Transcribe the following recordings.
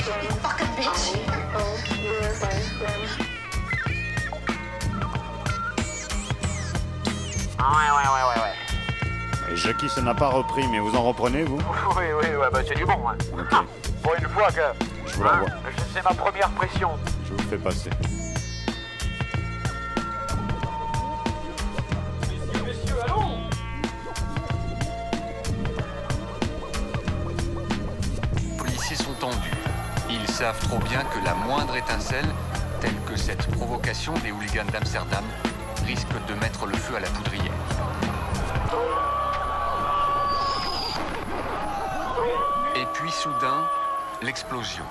Fucking bitch. Ouais. Et Jackie, ça n'a pas repris, mais vous en reprenez, vous? Oui, ouais, bah c'est du bon. Hein. Ok. Pour une fois que... Je vous l'envoie. C'est ma première pression. Je vous le fais passer. Messieurs, allons! Les policiers sont tendus. Ils savent trop bien que la moindre étincelle, telle que cette provocation des hooligans d'Amsterdam, risque de mettre le feu à la poudrière. Et puis soudain, l'explosion.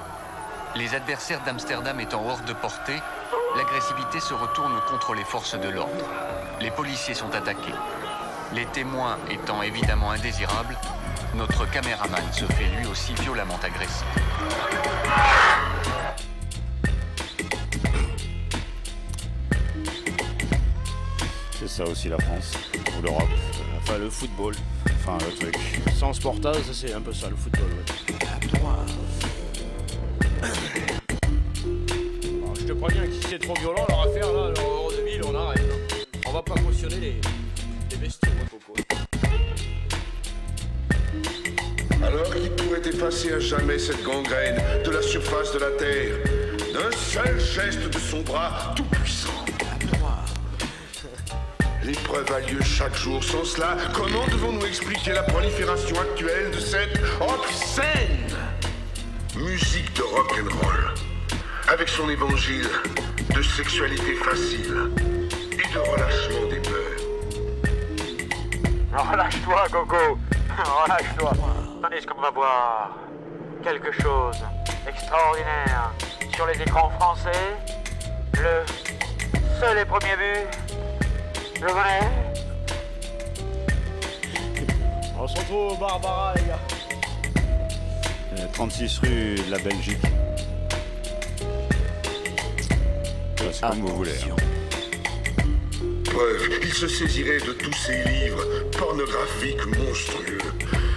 Les adversaires d'Amsterdam étant hors de portée, l'agressivité se retourne contre les forces de l'ordre. Les policiers sont attaqués. Les témoins étant évidemment indésirables, notre caméraman se fait lui aussi violemment agressé. C'est ça aussi la France, ou l'Europe. Enfin, le football. Enfin, le truc. Sans Sportaz, c'est un peu ça, le football, ouais. Alors, je te préviens que si c'est trop violent, leur affaire, là, leur euro 2000, on arrête. Hein. On va pas cautionner les bestiaux, hein, Coco. Alors qui pourrait effacer à jamais cette gangrène de la surface de la Terre d'un seul geste de son bras tout-puissant? L'épreuve a lieu chaque jour. Sans cela, comment devons-nous expliquer la prolifération actuelle de cette obscène musique de rock'n'roll, avec son évangile de sexualité facile et de relâchement des peurs? Relâche-toi, Coco. Relâche-toi. Tandis qu'on va voir quelque chose d'extraordinaire sur les écrans français. Le seul et premier but. Le vrai. On se retrouve au Barbara, les gars. 36 rue de la Belgique. C'est comme vous voulez. Hein. Preuve, il se saisirait de tous ces livres pornographiques monstrueux.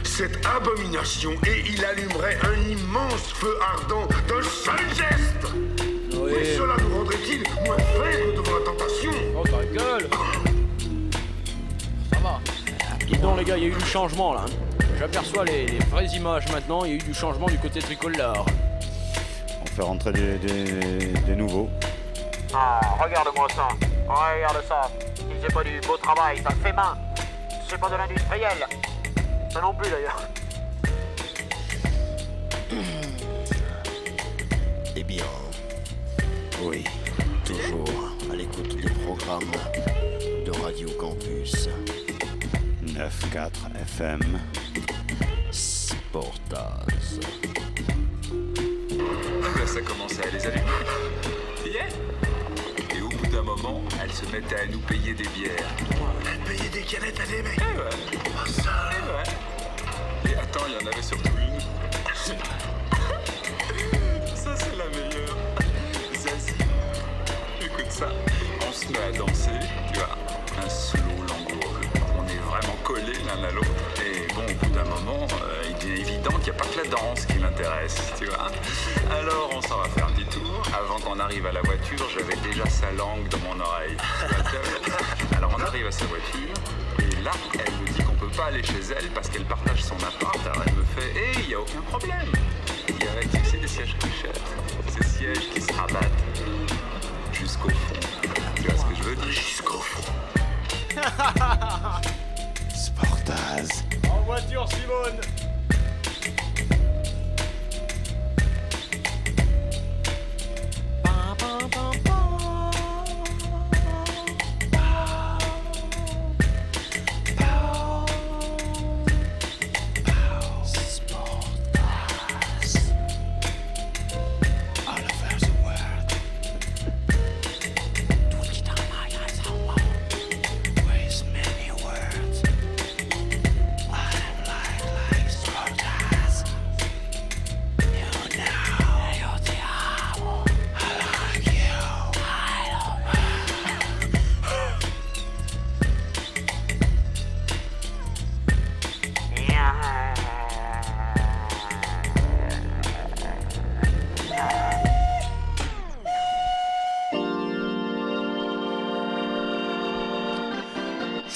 Cette abomination, et il allumerait un immense feu ardent d'un seul geste. Oui. Mais cela nous rendrait-il moins faibles devant la tentation? Oh, ta gueule. Ça va. Dis donc, les gars, il y a eu du changement, là. Hein. J'aperçois les vraies images maintenant. Il y a eu du changement du côté tricolore. On fait rentrer des nouveaux. Ah, regarde-moi ça. Regarde ça. Si c'est pas du beau travail, ça fait main. C'est pas de l'industriel. Ça non plus, d'ailleurs. Eh bien, oui, toujours à l'écoute du programme de Radio Campus 9.4 FM. Sportaz. Là, ça commençait à les allumer. Et au bout d'un moment, elles se mettaient à nous payer des bières. Elle payait des canettes à des mecs. Eh ouais. Oh, ça. Eh ouais. Et attends, il y en avait surtout une. Ça, c'est la meilleure. Zazie. Écoute ça. On se met à danser, tu vois. Un slow langoureux. On est vraiment collés l'un à l'autre. Et bon, au bout d'un moment, il est évident qu'il n'y a pas que la danse qui l'intéresse, tu vois. Alors, on s'en va faire un petit tour. Avant qu'on arrive à la voiture, j'avais déjà sa langue dans mon oreille. Alors, on arrive à sa voiture. Et là, elle me dit qu'on peut pas aller chez elle parce qu'elle partage son appart. Alors, elle me fait, hé, il n'y a aucun problème. Il y avait, tu sais, des sièges couchettes. Ces sièges qui se rabattent jusqu'au fond. Tu vois ce que je veux dire? Jusqu'au fond. Sportaz. En voiture, Simone.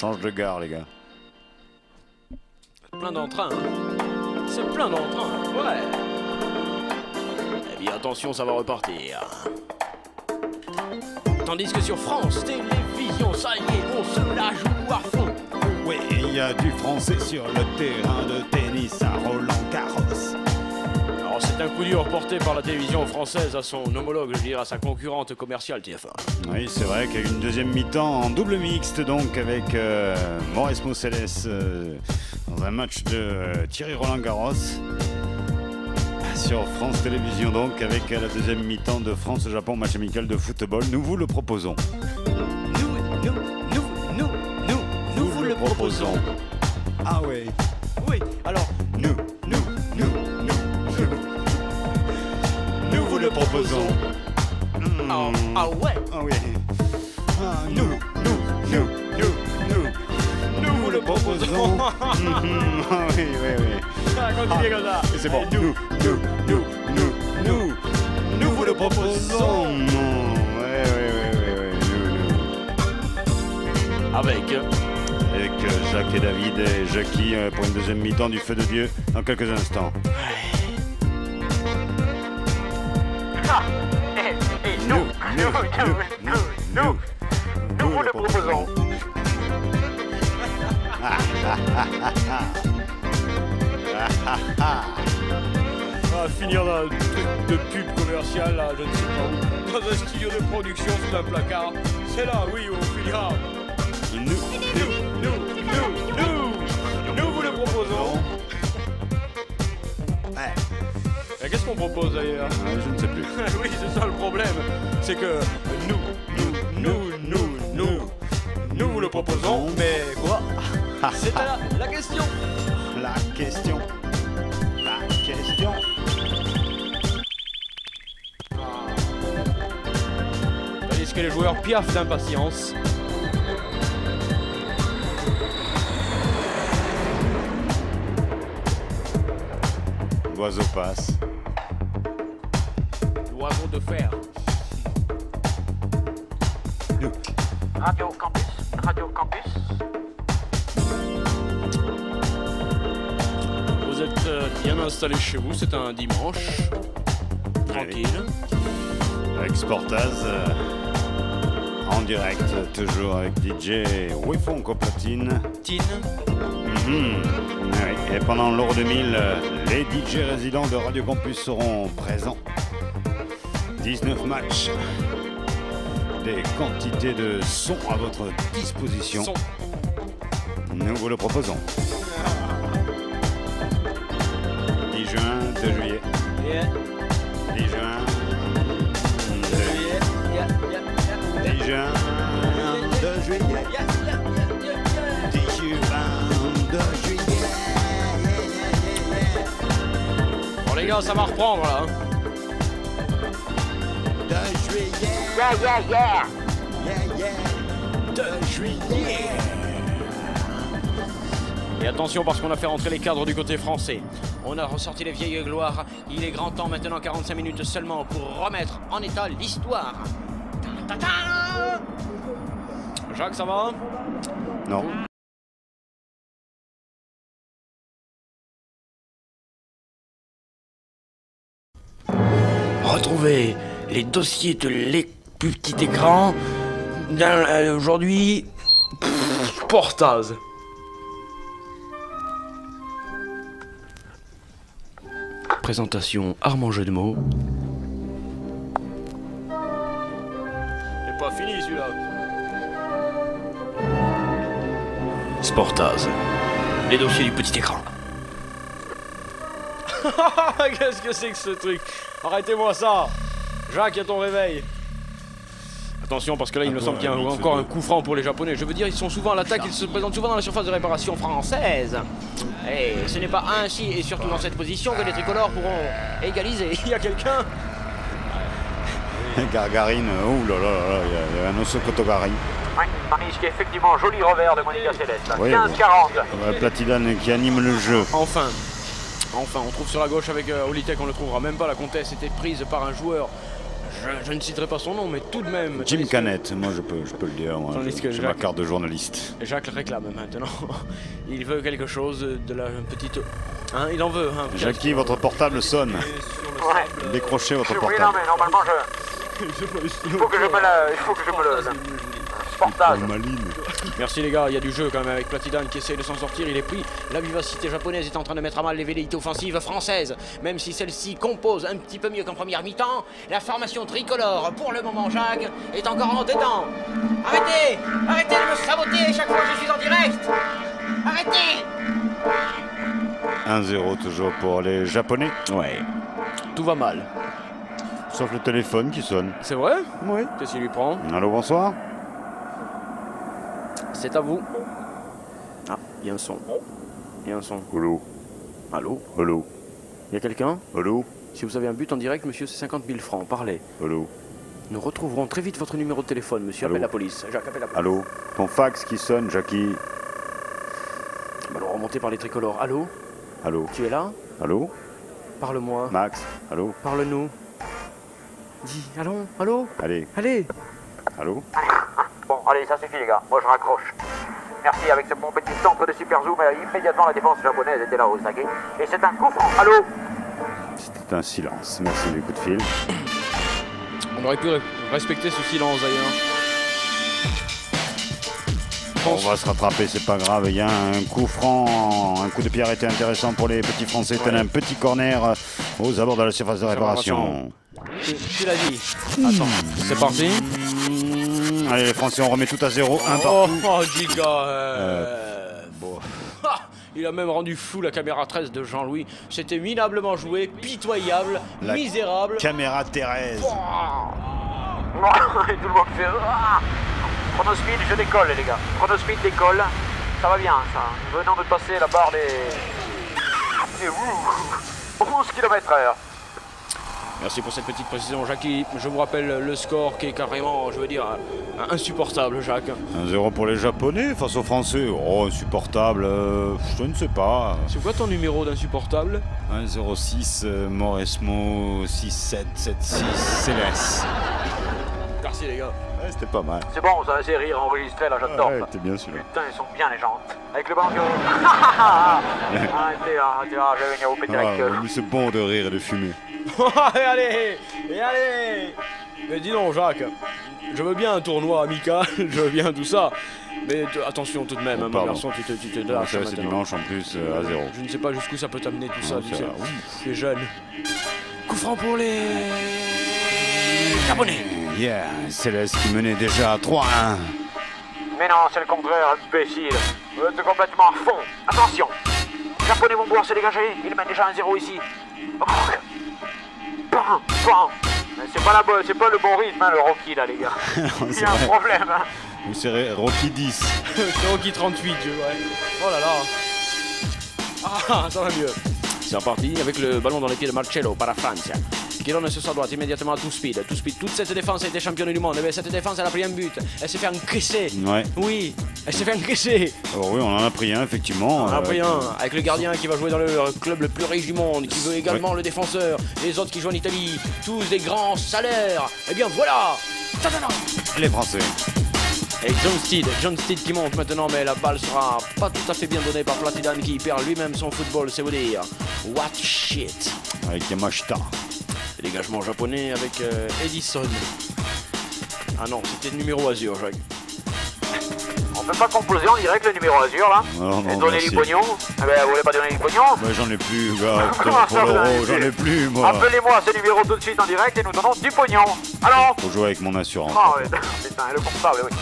change de gare, les gars. Plein d'entrain. Hein. C'est plein d'entrain. Ouais. Eh bien, attention, ça va repartir. Tandis que sur France Télévisions, ça y est, on se la joue à fond. Oui, il y a du français sur le terrain de tennis à Roland-Garros. Alors, c'est un coup dur porté par la télévision française à son homologue, je dirais à sa concurrente commerciale TF1. Oui, c'est vrai qu'il y a eu une deuxième mi-temps en double mixte, donc avec Maurice Moselles dans un match de Thierry Roland-Garros. Sur France Télévisions, donc, avec la deuxième mi-temps de France-Japon, match amical de football. Nous vous le proposons. Nous vous le proposons. Ah oui. Oui, alors, Nous vous le proposons. ah ouais. Ah oui. Ah, nous vous le proposons. Ah oui. Continuez comme ça. Et c'est bon. Nous vous le proposons. Ouais. Nous. Avec Jacques et David et Jackie pour une deuxième mi-temps du Feu de Dieu dans quelques instants. Nous vous le proposons. On va finir dans un truc de pub commercial, là, je ne sais pas où. Dans un studio de production sous un placard. C'est là, oui, on finira. Nous vous le proposons. Et qu'est-ce qu'on propose d'ailleurs? Je ne sais plus. Oui, c'est ça le problème. C'est que nous vous le proposons, mais quoi? C'est la question. La question. Tandis que les joueurs piaffent d'impatience. L'oiseau passe. L'oiseau de fer. Radio Campus. Vous êtes bien installés chez vous, c'est un dimanche. Tranquille. Avec Sportaz en direct, toujours avec DJ Wifon Coplatine. Tine. Oui. Et pendant l'Euro 2000, les DJ résidents de Radio Campus seront présents. 19 matchs. Des quantités de sons à votre disposition. Nous vous le proposons. 10 juin, 2 juillet. 10 juin, 2 juillet. 10 juin, 2 juillet. 10 juin, 2 juillet. Bon les gars, ça va reprendre là. 2 juillet. 2 juillet. Et attention parce qu'on a fait rentrer les cadres du côté français. On a ressorti les vieilles gloires. Il est grand temps maintenant, 45 minutes seulement, pour remettre en état l'histoire. Jacques, ça va? Non. Retrouvez les dossiers de les plus petits écrans aujourd'hui. Sportaz. Présentation Armand Jeu de mots. C'est pas fini celui-là. Sportaz. Les dossiers du petit écran. Qu'est-ce que c'est que ce truc? Arrêtez-moi ça. Jacques, il y a ton réveil. Attention parce que là il me semble qu'il y a encore un coup franc pour les Japonais. Je veux dire, ils sont souvent à l'attaque, ils se présentent souvent dans la surface de réparation française. Et ce n'est pas ainsi, et surtout dans cette position, que les tricolores pourront égaliser. Il y a quelqu'un? Gargarine, ouh là là, il y a un osso Kotogari. Oui, magnifique, effectivement, joli revers de Monica Céleste. Oui, 15-40. Platidane qui anime le jeu. Enfin, on trouve sur la gauche avec Olitek, on ne le trouvera même pas. La comtesse était prise par un joueur Je ne citerai pas son nom, mais tout de même. Jim Canette, moi je peux le dire. Moi, Tandis que j'ai ma Jacques- carte de journaliste. Jacques le réclame maintenant. Il veut quelque chose de la petite. Hein, il en veut. Hein, Jackie, votre portable sonne. Ouais. Décrochez votre Oui, non, portable. mais normalement, il faut que je me le portage. Maline. Merci les gars, il y a du jeu quand même avec Platidane qui essaye de s'en sortir, il est pris. La vivacité japonaise est en train de mettre à mal les velléités offensives françaises. Même si celle-ci compose un petit peu mieux qu'en première mi-temps, la formation tricolore, pour le moment Jacques, est encore en dedans. Arrêtez de me saboter chaque fois que je suis en direct. Arrêtez. 1-0 toujours pour les Japonais. Ouais, tout va mal. Sauf le téléphone qui sonne. C'est vrai? Oui. Qu'est-ce qu'il lui prend? Allô, bonsoir. C'est à vous. Ah, il y a un son. Il y a un son. Allô. Allô? Allô. Il y a quelqu'un? Allô. Si vous avez un but en direct, monsieur, c'est 50 000 francs. Parlez. Allô. Nous retrouverons très vite votre numéro de téléphone, monsieur. Allô. Appelle la police. Jacques, appelle la police. Allô. Ton fax qui sonne, Jackie. Ballon remonté par les tricolores. Allô? Allô. Tu es là? Allô. Parle-moi. Max. Allô. Parle-nous. Dis, allons, allô? Allez. Allez! Allô. Bon, allez, ça suffit, les gars. Moi, je raccroche. Merci, avec ce bon petit centre de super zoom, immédiatement la défense japonaise était là au saguet. Et c'est un coup franc. Allô? C'était un silence. Merci du coup de fil. On aurait pu respecter ce silence d'ailleurs. On va se rattraper, c'est pas grave. Il y a un coup franc, un coup de pied arrêté intéressant pour les petits Français. Tel un petit corner aux abords de la surface de réparation. Tu l'as dit. Attends, c'est parti. Allez, les Français, on remet tout à 0. 1 Oh, partout. oh Giga. Bon. Ah, il a même rendu fou la caméra 13 de Jean-Louis. C'était minablement joué, pitoyable, La misérable. Caméra Thérèse. Et tout le monde fait. Chronospeed, je décolle, les gars. Chronospeed décolle. Ça va bien, ça. Venons de passer la barre des 11 km/h. Merci pour cette petite précision, Jackie. Je vous rappelle le score qui est carrément, je veux dire, insupportable, Jacques. 1-0 pour les Japonais face aux Français. Oh, insupportable. Je ne sais pas. C'est quoi ton numéro d'insupportable? 1-0-6, Mauresmo, 6-7-7-6, Céleste. Merci les gars. Ouais, c'était pas mal. C'est bon, ça, c'est rire enregistré, là, j'adore Ouais, ça. t'es bien sûr. Putain, ils sont bien, les gens. Avec le ballon que... Arrêtez là, je vais venir vous péter la Ah, gueule. mais c'est bon de rire et de fumer. Et allez. Mais dis donc, Jacques, je veux bien un tournoi amical, je veux bien tout ça. Mais attention tout de même, Oh, hein, mon pardon. garçon, tu te Ah, lâches c'est maintenant. dimanche en plus à 0. Je ne sais pas jusqu'où ça peut t'amener tout ça, Non, tu c'est sais. vrai, oui. Tu es jeune. Coup franc pour les Japonais. Yeah, Céleste qui menait déjà 3-1. Mais non, c'est le contraire, imbécile. Vous êtes complètement à fond. Attention. Japonais vont pouvoir se dégager. Ils mènent déjà 1-0 ici. Oh. Bam, bam. Mais c'est pas le bon rythme, hein, le Rocky, là, les gars. Il y a un vrai. problème, hein. Vous serez Rocky 10. C'est Rocky 38, je ouais. Oh là là. Ah, ça va mieux. C'est reparti avec le ballon dans les pieds de Marcello par la Francia. Qui donne sur sa droite immédiatement à Tout Speed. Toute cette défense a été championne du monde. Mais cette défense, elle a pris un but. Elle s'est fait encaisser. Ouais. Oui, elle s'est fait encaisser. Alors oui, on en a pris un, effectivement. On en a pris un avec le gardien qui va jouer dans le club le plus riche du monde, qui veut également le défenseur. Les autres qui jouent en Italie, tous des grands salaires. Eh bien voilà. Ta-da-da. Les Français. Et John Steed qui monte maintenant, mais la balle sera pas tout à fait bien donnée par Platidane qui perd lui-même son football, c'est vous dire. What shit. Avec Yamashita. Dégagement japonais avec Edison. Ah non, c'était le numéro Azur, Jacques. On peut pas composer en direct le numéro Azur, là. Non, Et non, donner merci. du pognon. Eh ben, vous voulez pas donner du pognon? Ouais, j'en ai plus, gars. Comment ça, Pour vous en avez l'euro, j'en plus ai plus, moi. Appelez-moi à ce numéro tout de suite en direct et nous donnons du pognon. Alors? Faut jouer avec mon assurance. Ah ouais, putain, et le comptable, oui.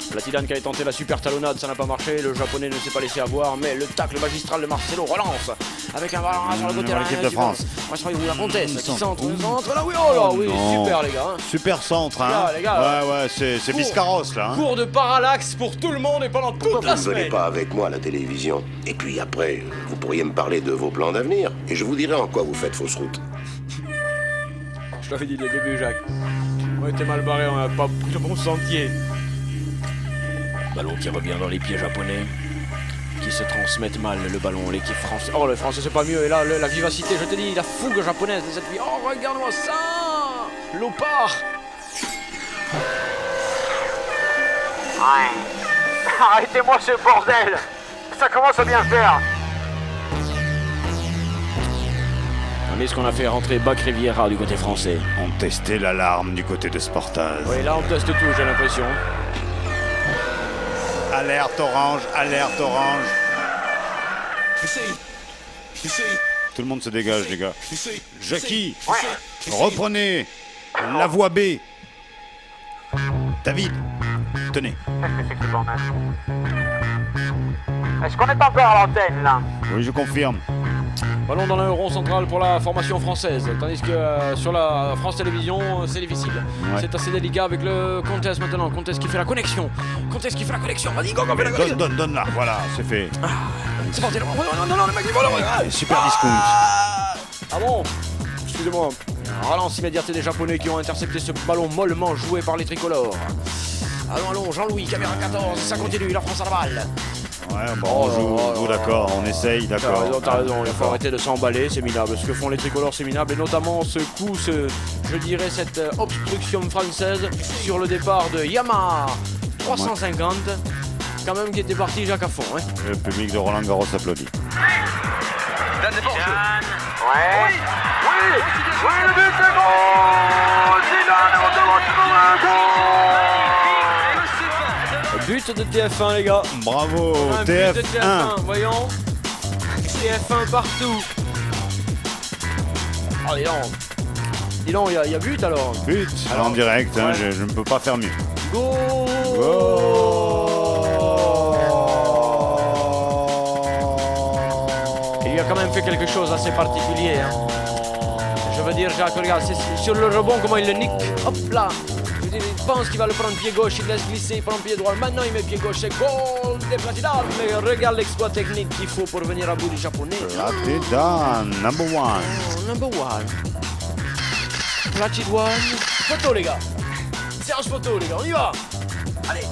Platidane qui avait tenté la super talonnade, ça n'a pas marché. Le japonais ne s'est pas laissé avoir, mais le tacle magistral de Marcelo relance avec un ballon sur le côté Dans l'équipe de France. La comtesse qui centre là, oui, oh là, oui, non. super les gars. Hein. Super centre, hein. Là, les gars, ouais, c'est cours. Biscarros, là. Hein. Cours de parallaxe pour tout le monde et pendant toute Pourquoi la vous ne venez semaine. pas avec moi à la télévision? Et puis après, vous pourriez me parler de vos plans d'avenir. Et je vous dirai en quoi vous faites fausse route. Je t'avais dit dès le début, Jacques. On était mal barré, on n'a pas pris le bon sentier. Ballon qui revient dans les pieds japonais. Qui se transmettent mal le ballon, l'équipe française. Oh, le français c'est pas mieux. Et là, la vivacité, je te dis, la fougue japonaise de cette vie. Oh, regarde-moi ça. L'eau part. Ouais. Arrêtez-moi ce bordel. Ça commence à bien faire. On est ce qu'on a fait rentrer Bac Riviera du côté français. On testait l'alarme du côté de Sportaz. Oui, là on teste tout, j'ai l'impression. Alerte orange, alerte orange. Tout le monde se dégage, les gars. Jackie, reprenez la voie B. David, tenez. Qu'est-ce que c'est que ce bordel? Est-ce qu'on est encore à l'antenne, là? Oui, je confirme. Ballon dans le rond central pour la formation française, tandis que sur la France Télévisions, c'est difficile. Ouais. C'est assez délicat avec le Comtesse maintenant. Comtesse qui fait la connexion. Comtesse qui fait la connexion. Vas-y, go, fais la connexion. Donne là, voilà, c'est fait. C'est parti. Non, le mec, voilà. Super discount. Ah bon? Excusez-moi. Relance immédiate des Japonais qui ont intercepté ce ballon mollement joué par les tricolores. Allons, Jean-Louis, caméra 14, ça continue, la France à la balle. Ouais, bon, on joue, d'accord, on essaye, d'accord. T'as raison, il faut arrêter de s'emballer, c'est minable. Ce que font les tricolores, c'est minable. Et notamment ce coup, je dirais cette obstruction française sur le départ de Yamaha 350. Quand même qui était parti Jacques à fond. Hein. Le public de Roland Garros applaudit. Ouais. Oui, le but c'est goal. Zidane est But de TF1 les gars. Bravo, Un TF1. but de TF1, voyons. TF1 partout. Oh dis donc, il y a but alors. But, en direct, hein, je ne peux pas faire mieux. Go. Il lui a quand même fait quelque chose d'assez particulier. Hein. Je veux dire, Jacques, regarde, c'est sur le rebond comment il le nique. Hop là. Il pense qu'il va le prendre pied gauche, il laisse glisser, il prend pied droit. Maintenant il met pied gauche, c'est goal des Platidane. Mais regarde l'exploit technique qu'il faut pour venir à bout du japonais. Platidane, number one. Oh, number one. Platidane. Photo les gars. Séance photo les gars, on y va. Allez.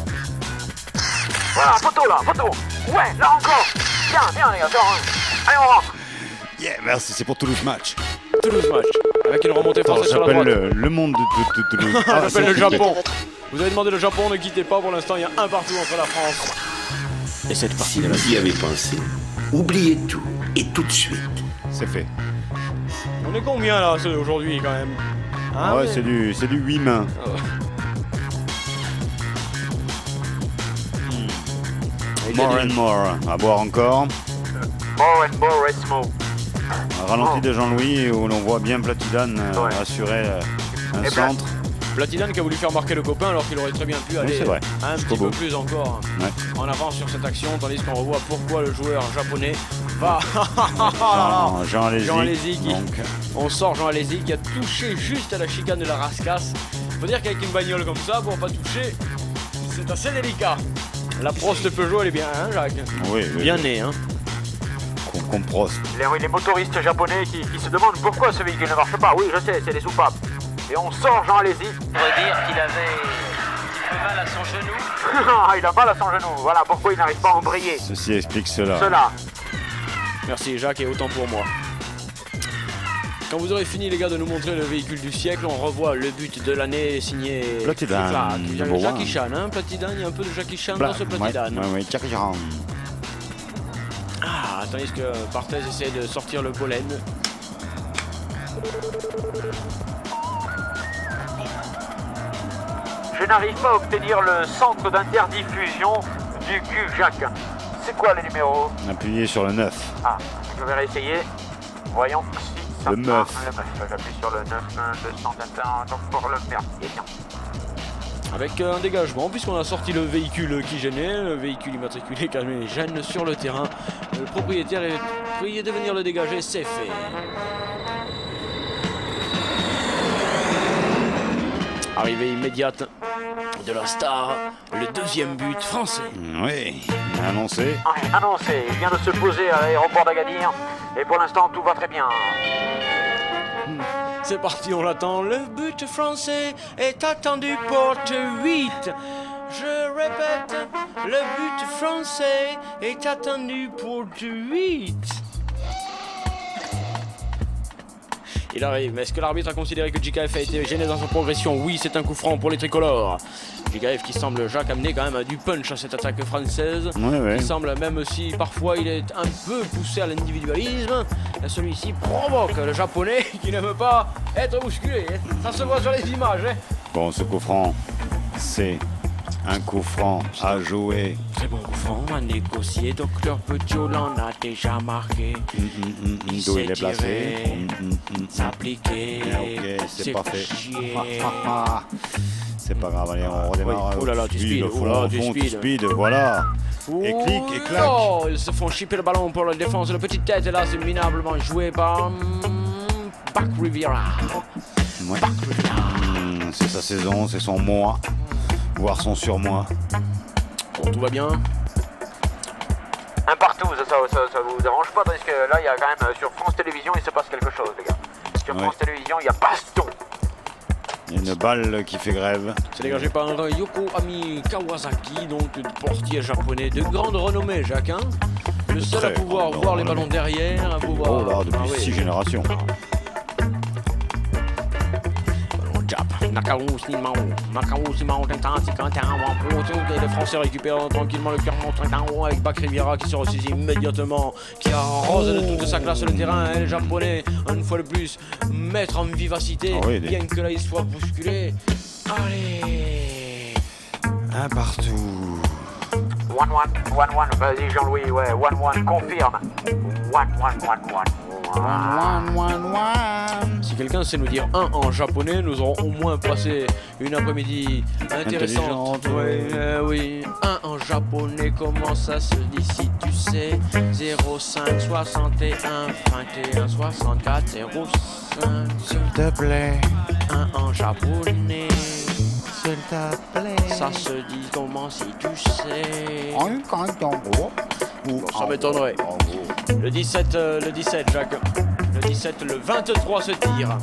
Voilà, photo. Ouais, là encore. Bien les gars, allez on rentre. Yeah, merci, c'est pour Toulouse Match. Toulouse Match. Avec une remontée française sur la droite. Le monde de Toulouse. J'appelle le Japon. Vous avez demandé le Japon, ne quittez pas. Pour l'instant, il y a un partout entre la France et cette partie de la Vous y avez pensé, oubliez tout, et tout de suite. C'est fait. On est combien là aujourd'hui quand même? Ah ouais, c'est du 8 mains. More and more. À boire encore. More and more, it's more. Un ralenti de Jean-Louis où l'on voit bien Platidane assurer un centre. Platidane qui a voulu faire marquer le copain alors qu'il aurait très bien pu aller un petit peu plus encore en avant sur cette action, tandis qu'on revoit pourquoi le joueur japonais va... Jean Alési. On sort Jean Alési qui a touché juste à la chicane de la Rascasse. Faut dire qu'avec une bagnole comme ça, pour pas toucher, c'est assez délicat. La Prost Peugeot elle est bien, hein Jacques? Oui. Bien née, hein. Qu'on Prost. Les motoristes japonais qui se demandent pourquoi ce véhicule ne marche pas. Oui, je sais, c'est des soupapes. Et on sort Jean Alési. On va dire qu'il avait un peu mal à son genou. Il a mal à son genou. Voilà pourquoi il n'arrive pas à embrayer. Ceci explique cela. Merci Jacques et autant pour moi. Quand vous aurez fini les gars de nous montrer le véhicule du siècle, on revoit le but de l'année signé Platidane. Jackie Chan, hein, Platidane, il y a un peu de Jackie Chan dans ce Platidane. Oui, Jackie Chan. Tandis que Barthez essaie de sortir le pollen. Je n'arrive pas à obtenir le centre d'interdiffusion du cul, Jacques. C'est quoi les numéros? Appuyez sur le 9. Ah, je vais réessayer. Voyons si ça le 9. J'appuie sur le 9, 221, donc pour le mercier. Avec un dégagement, puisqu'on a sorti le véhicule qui gênait, le véhicule immatriculé qui gêne sur le terrain. Le propriétaire est prié de venir le dégager, c'est fait. Arrivée immédiate de la star, le deuxième but français. Oui, annoncé. Annoncé, il vient de se poser à l'aéroport d'Agadir et pour l'instant tout va très bien. C'est parti, on l'attend. Le but français est attendu, porte 8. Je répète, le but français est attendu, porte 8. Il arrive. Est-ce que l'arbitre a considéré que JKF a été gêné dans sa progression? Oui, c'est un coup franc pour les tricolores. JKF qui semble, Jacques, amener quand même du punch à cette attaque française. Qui semble, même si parfois il est un peu poussé à l'individualisme, celui-ci provoque le japonais qui n'aime pas être bousculé. Ça se voit sur les images. Bon, ce coup franc, c'est un coup franc à jouer. Très bon coup franc à négocier. Docteur Petiot l'en a déjà marqué. D'où il est placé. S'appliquer. Ok, c'est pas fait. C'est pas grave, allez, on redémarre. Oh là là, du speed. Du speed, voilà. Et clic, et clac. Oh, ils se font chipper le ballon pour la défense. La petite tête, et là, c'est minablement joué par Bac Riviera. Ouais. C'est sa saison, c'est son mois, voire son surmois. Bon, tout va bien. Un partout, ça vous dérange pas, parce que là, il y a quand même, sur France Télévisions, il se passe quelque chose, les gars. Sur France Télévisions, il y a baston. Il y a une balle qui fait grève. C'est dégagé par Yokohami Kawasaki, donc portier japonais de grande renommée, Jacques. Hein, le seul à pouvoir voir les ballons derrière, à pouvoir... Oh là, depuis 6 générations. Les Français récupèrent tranquillement le cœur avec Bac Riviera qui se ressaisit immédiatement, qui arrose de toute sa classe le terrain. Les Japonais, une fois de plus, mettre en vivacité, bien que là ils soient bousculés. Allez, un partout. 1-1, vas-y Jean-Louis, ouais, 1-1, confirme. 1-1. Si quelqu'un sait nous dire 1 en japonais, nous aurons au moins passé une après-midi intéressante. Oui, 1 en japonais, comment ça se dit si tu sais? 05 61 21 64 05. S'il te plaît. 1 en japonais. S'il te plaît. Ça se dit comment si tu sais? Bon, ça m'étonnerait. Le 17, Jacques. Le 17, le 23 se tire.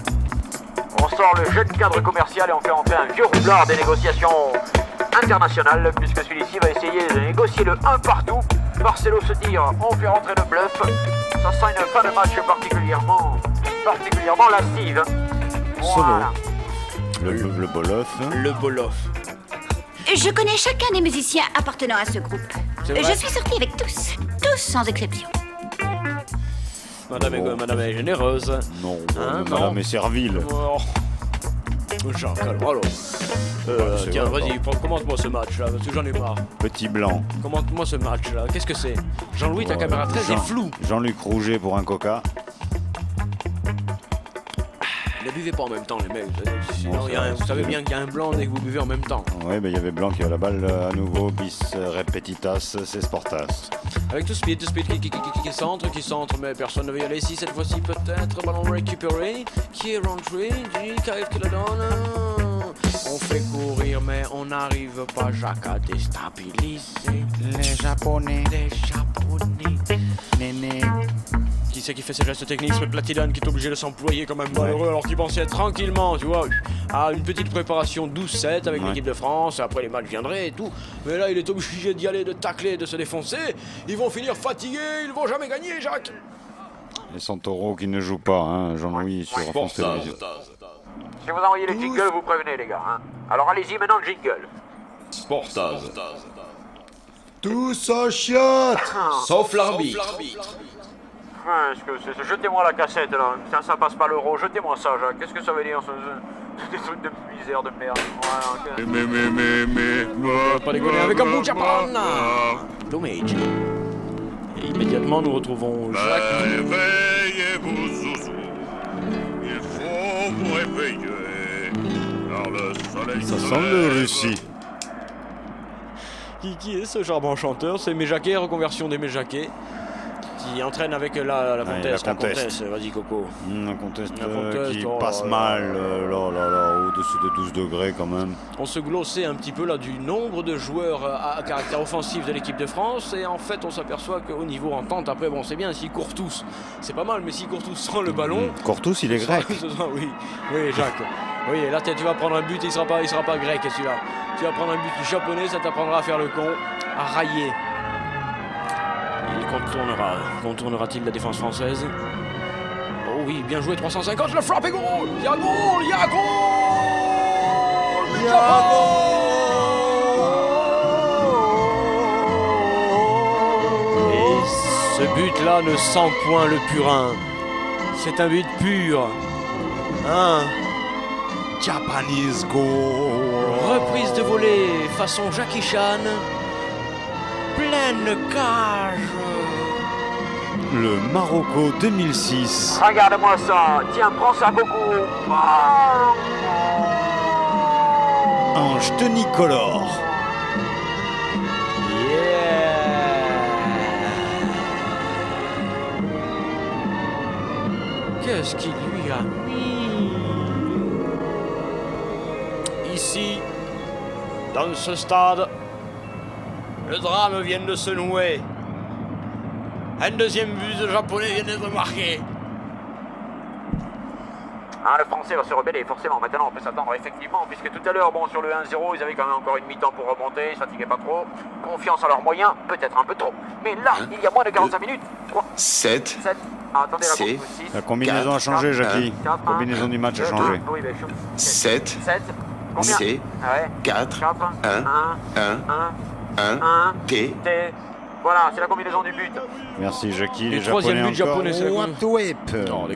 On sort le jeune cadre commercial et on fait entrer un vieux roublard des négociations internationales, puisque celui-ci va essayer de négocier le 1 partout. Marcelo se tire, on fait rentrer le bluff. Ça sent une fin de match particulièrement lascive. Voilà. Le bolof. Le bolof. Je connais chacun des musiciens appartenant à ce groupe. Je suis sortie avec tous sans exception. Madame est généreuse. Non, madame est servile. Jacques, alors. Tiens, vas-y, commente-moi ce match-là, parce que j'en ai marre. Petit blanc. Commente-moi ce match-là, qu'est-ce que c'est? Jean-Louis, ta caméra 13 est floue. Jean-Luc Rouget pour un coca. Ne buvez pas en même temps, les mecs. Sinon, vous savez bien qu'il y a un blanc dès que vous buvez en même temps. Oui, il y avait blanc qui a la balle à nouveau. Bis repetitas, c'est sportas. Avec tout speed qui centre, mais personne ne veut y aller ici. Cette fois-ci, peut-être. Ballon récupéré. Qui est rentré? JKF qui le donne. On fait courir, mais on n'arrive pas, Jacques, à déstabiliser. Les Japonais. Néné. Qui c'est qui fait ces gestes techniques? C'est Platidane qui est obligé de s'employer comme un malheureux alors qu'il pensait être tranquillement, tu vois, à une petite préparation 12-7 avec l'équipe de France. Après les matchs viendraient et tout. Mais là, il est obligé d'y aller, de tacler, de se défoncer. Ils vont finir fatigués, ils vont jamais gagner, Jacques. Les Santoro qui ne jouent pas, hein, Jean-Louis sur France Télévisions. Si vous envoyez les jingles, vous prévenez les gars. Hein. Alors allez-y maintenant, jingle. Sportage. Tous en chiottes. Sauf l'arbitre. Jetez-moi la cassette là, ça passe pas l'euro, jetez-moi ça Jacques, qu'est-ce que ça veut dire des trucs de misère de merde. Pas déconner avec un bout de Japan. Dommage. Et immédiatement nous retrouvons Jacques. Réveillez-vous Zouzou, il faut vous réveiller, car le soleil ça sent le Russie. Qui est ce charmant chanteur? C'est Méjaquet, reconversion des Méjaquet. Qui entraîne avec la comtesse, vas-y Coco. La comtesse qui passe mal, au-dessus de 12 degrés quand même. On se glossait un petit peu là du nombre de joueurs à caractère offensif de l'équipe de France et en fait on s'aperçoit qu'au niveau entente, après bon c'est bien s'ils courent tous, c'est pas mal, mais s'ils courent tous sans le ballon... Courent tous, il est grec. Oui Jacques, oui là tu vas prendre un but, il sera pas grec celui-là. Tu vas prendre un but japonais, ça t'apprendra à faire le con, à railler. Il contournera-t-il la défense française? oui, bien joué, 350, le frappe et goal. Il y a goal, il y a goal. Et ce but-là ne sent point le purin. C'est un but pur. Japanese goal. Reprise de volée façon Jackie Chan. Pleine cage. Le Marocco 2006. Regarde-moi ça. Tiens, prends ça, Coco. Ange tenicolore. Qu'est-ce qu'il lui a mis ici, dans ce stade? Le drame vient de se nouer. Un deuxième but de japonais vient d'être marqué. Le français va se rebeller, forcément. Maintenant, on peut s'attendre effectivement, puisque tout à l'heure, bon, sur le 1-0, ils avaient quand même encore une mi-temps pour remonter, ils ne se fatiguaient pas trop. Confiance en leurs moyens, peut-être un peu trop. Mais là, il y a moins de 45 minutes. 7. Attendez, la combinaison a changé, Jackie. La combinaison du match a changé. 7. combien? C. 4. 1. 1. T. Voilà, c'est la combinaison du but. Merci Jackie. Le troisième but japonais, c'est What the whip. Non,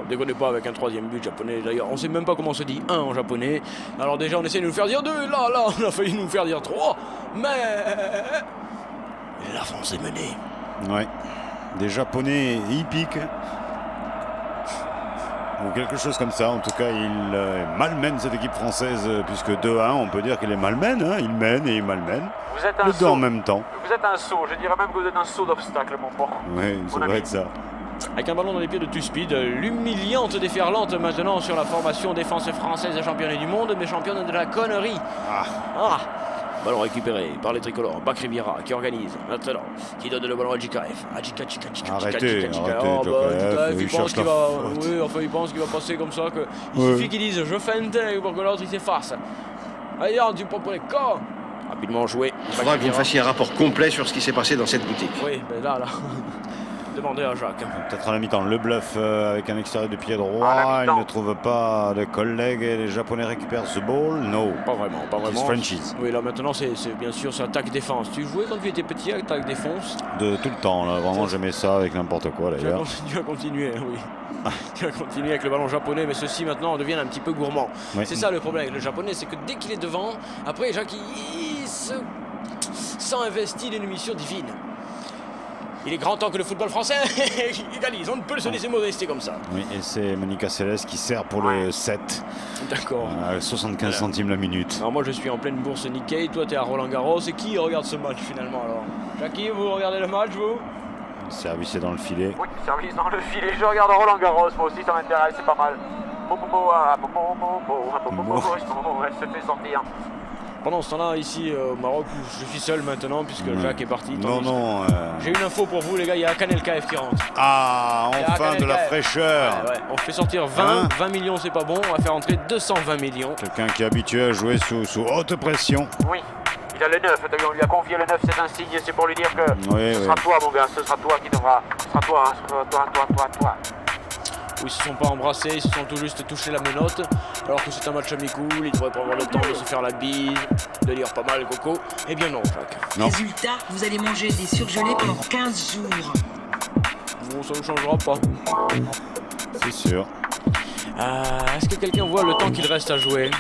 déconnez pas avec un troisième but japonais. D'ailleurs, on sait même pas comment se dit 1 en japonais. Alors déjà, on essaie de nous faire dire 2. Là, on a failli nous faire dire 3. Mais la France est menée. Ouais. Des japonais hippiques. Ou quelque chose comme ça. En tout cas, il malmène cette équipe française, puisque 2-1, on peut dire qu'il est malmène. Hein. Il mène et il malmène. Vous êtes un les deux en même temps. Vous êtes un saut, je dirais même que vous êtes un saut d'obstacle, mon port. Oui, ça doit être ça. Avec un ballon dans les pieds de Tuspid, l'humiliante déferlante maintenant sur la formation défense française championne du monde, mais championne de la connerie. Ballon récupéré par les tricolores. Bakri Vieira qui organise maintenant, qui donne le ballon à Djikaev. Arrêtez, il pense qu'il va, il pense qu'il va passer comme ça. Il suffit qu'il dise je feinte pour que l'autre il s'efface. Allez, du propre les corps. Rapidement joué. Il faudra que vous me fassiez un rapport complet sur ce qui s'est passé dans cette boutique. Oui, mais là. Demandez à Jacques. Peut-être à la mi-temps. Le bluff avec un extérieur de pied droit. Il ne trouve pas de collègues et les Japonais récupèrent ce ball. Non. Pas vraiment. Franchise. Oui, là maintenant, c'est bien sûr, c'est attaque-défense. Tu jouais quand tu étais petit à attaque-défense? De tout le temps, là. Vraiment, j'aimais ça avec n'importe quoi d'ailleurs. Tu vas continuer, oui. Tu vas continuer avec le ballon japonais, mais ceci maintenant devient un petit peu gourmand. Oui. C'est ça le problème avec le japonais, c'est que dès qu'il est devant, après Jacques, il s'en investit d'une mission divine. Il est grand temps que le football français égalise. On ne peut se laisser modester comme ça. Oui, et c'est Monica Seles qui sert pour le 7. D'accord. 75 centimes la minute. Alors moi, je suis en pleine bourse Nikkei. Toi, t'es à Roland-Garros. Et qui regarde ce match finalement alors? Jackie, vous regardez le match, vous? Service est dans le filet. Oui, service dans le filet. Je regarde Roland-Garros. Moi aussi, ça m'intéresse. C'est pas mal. Elle se fait sortir. Pendant ce temps-là, ici au Maroc, où je suis seul maintenant, puisque Jacques est parti. Non. J'ai une info pour vous, les gars, il y a Kanel KF qui rentre. Enfin de la fraîcheur. On fait sortir 20 millions, c'est pas bon, on va faire entrer 220 millions. Quelqu'un qui est habitué à jouer sous haute pression. Oui, il a le 9, on lui a confié le 9, c'est un signe, c'est pour lui dire que ce sera toi, mon gars, ce sera toi qui devra. Ce sera toi, toi. Où ils se sont pas embrassés, ils se sont tout juste touché la menotte, alors que c'est un match amicool, ils devraient pas avoir le temps de se faire la bise, de lire pas mal Coco. Eh bien non, Jacques. Non. Résultat, vous allez manger des surgelés pendant 15 jours. Bon, ça ne changera pas. C'est sûr. Est-ce que quelqu'un voit le temps qu'il reste à jouer?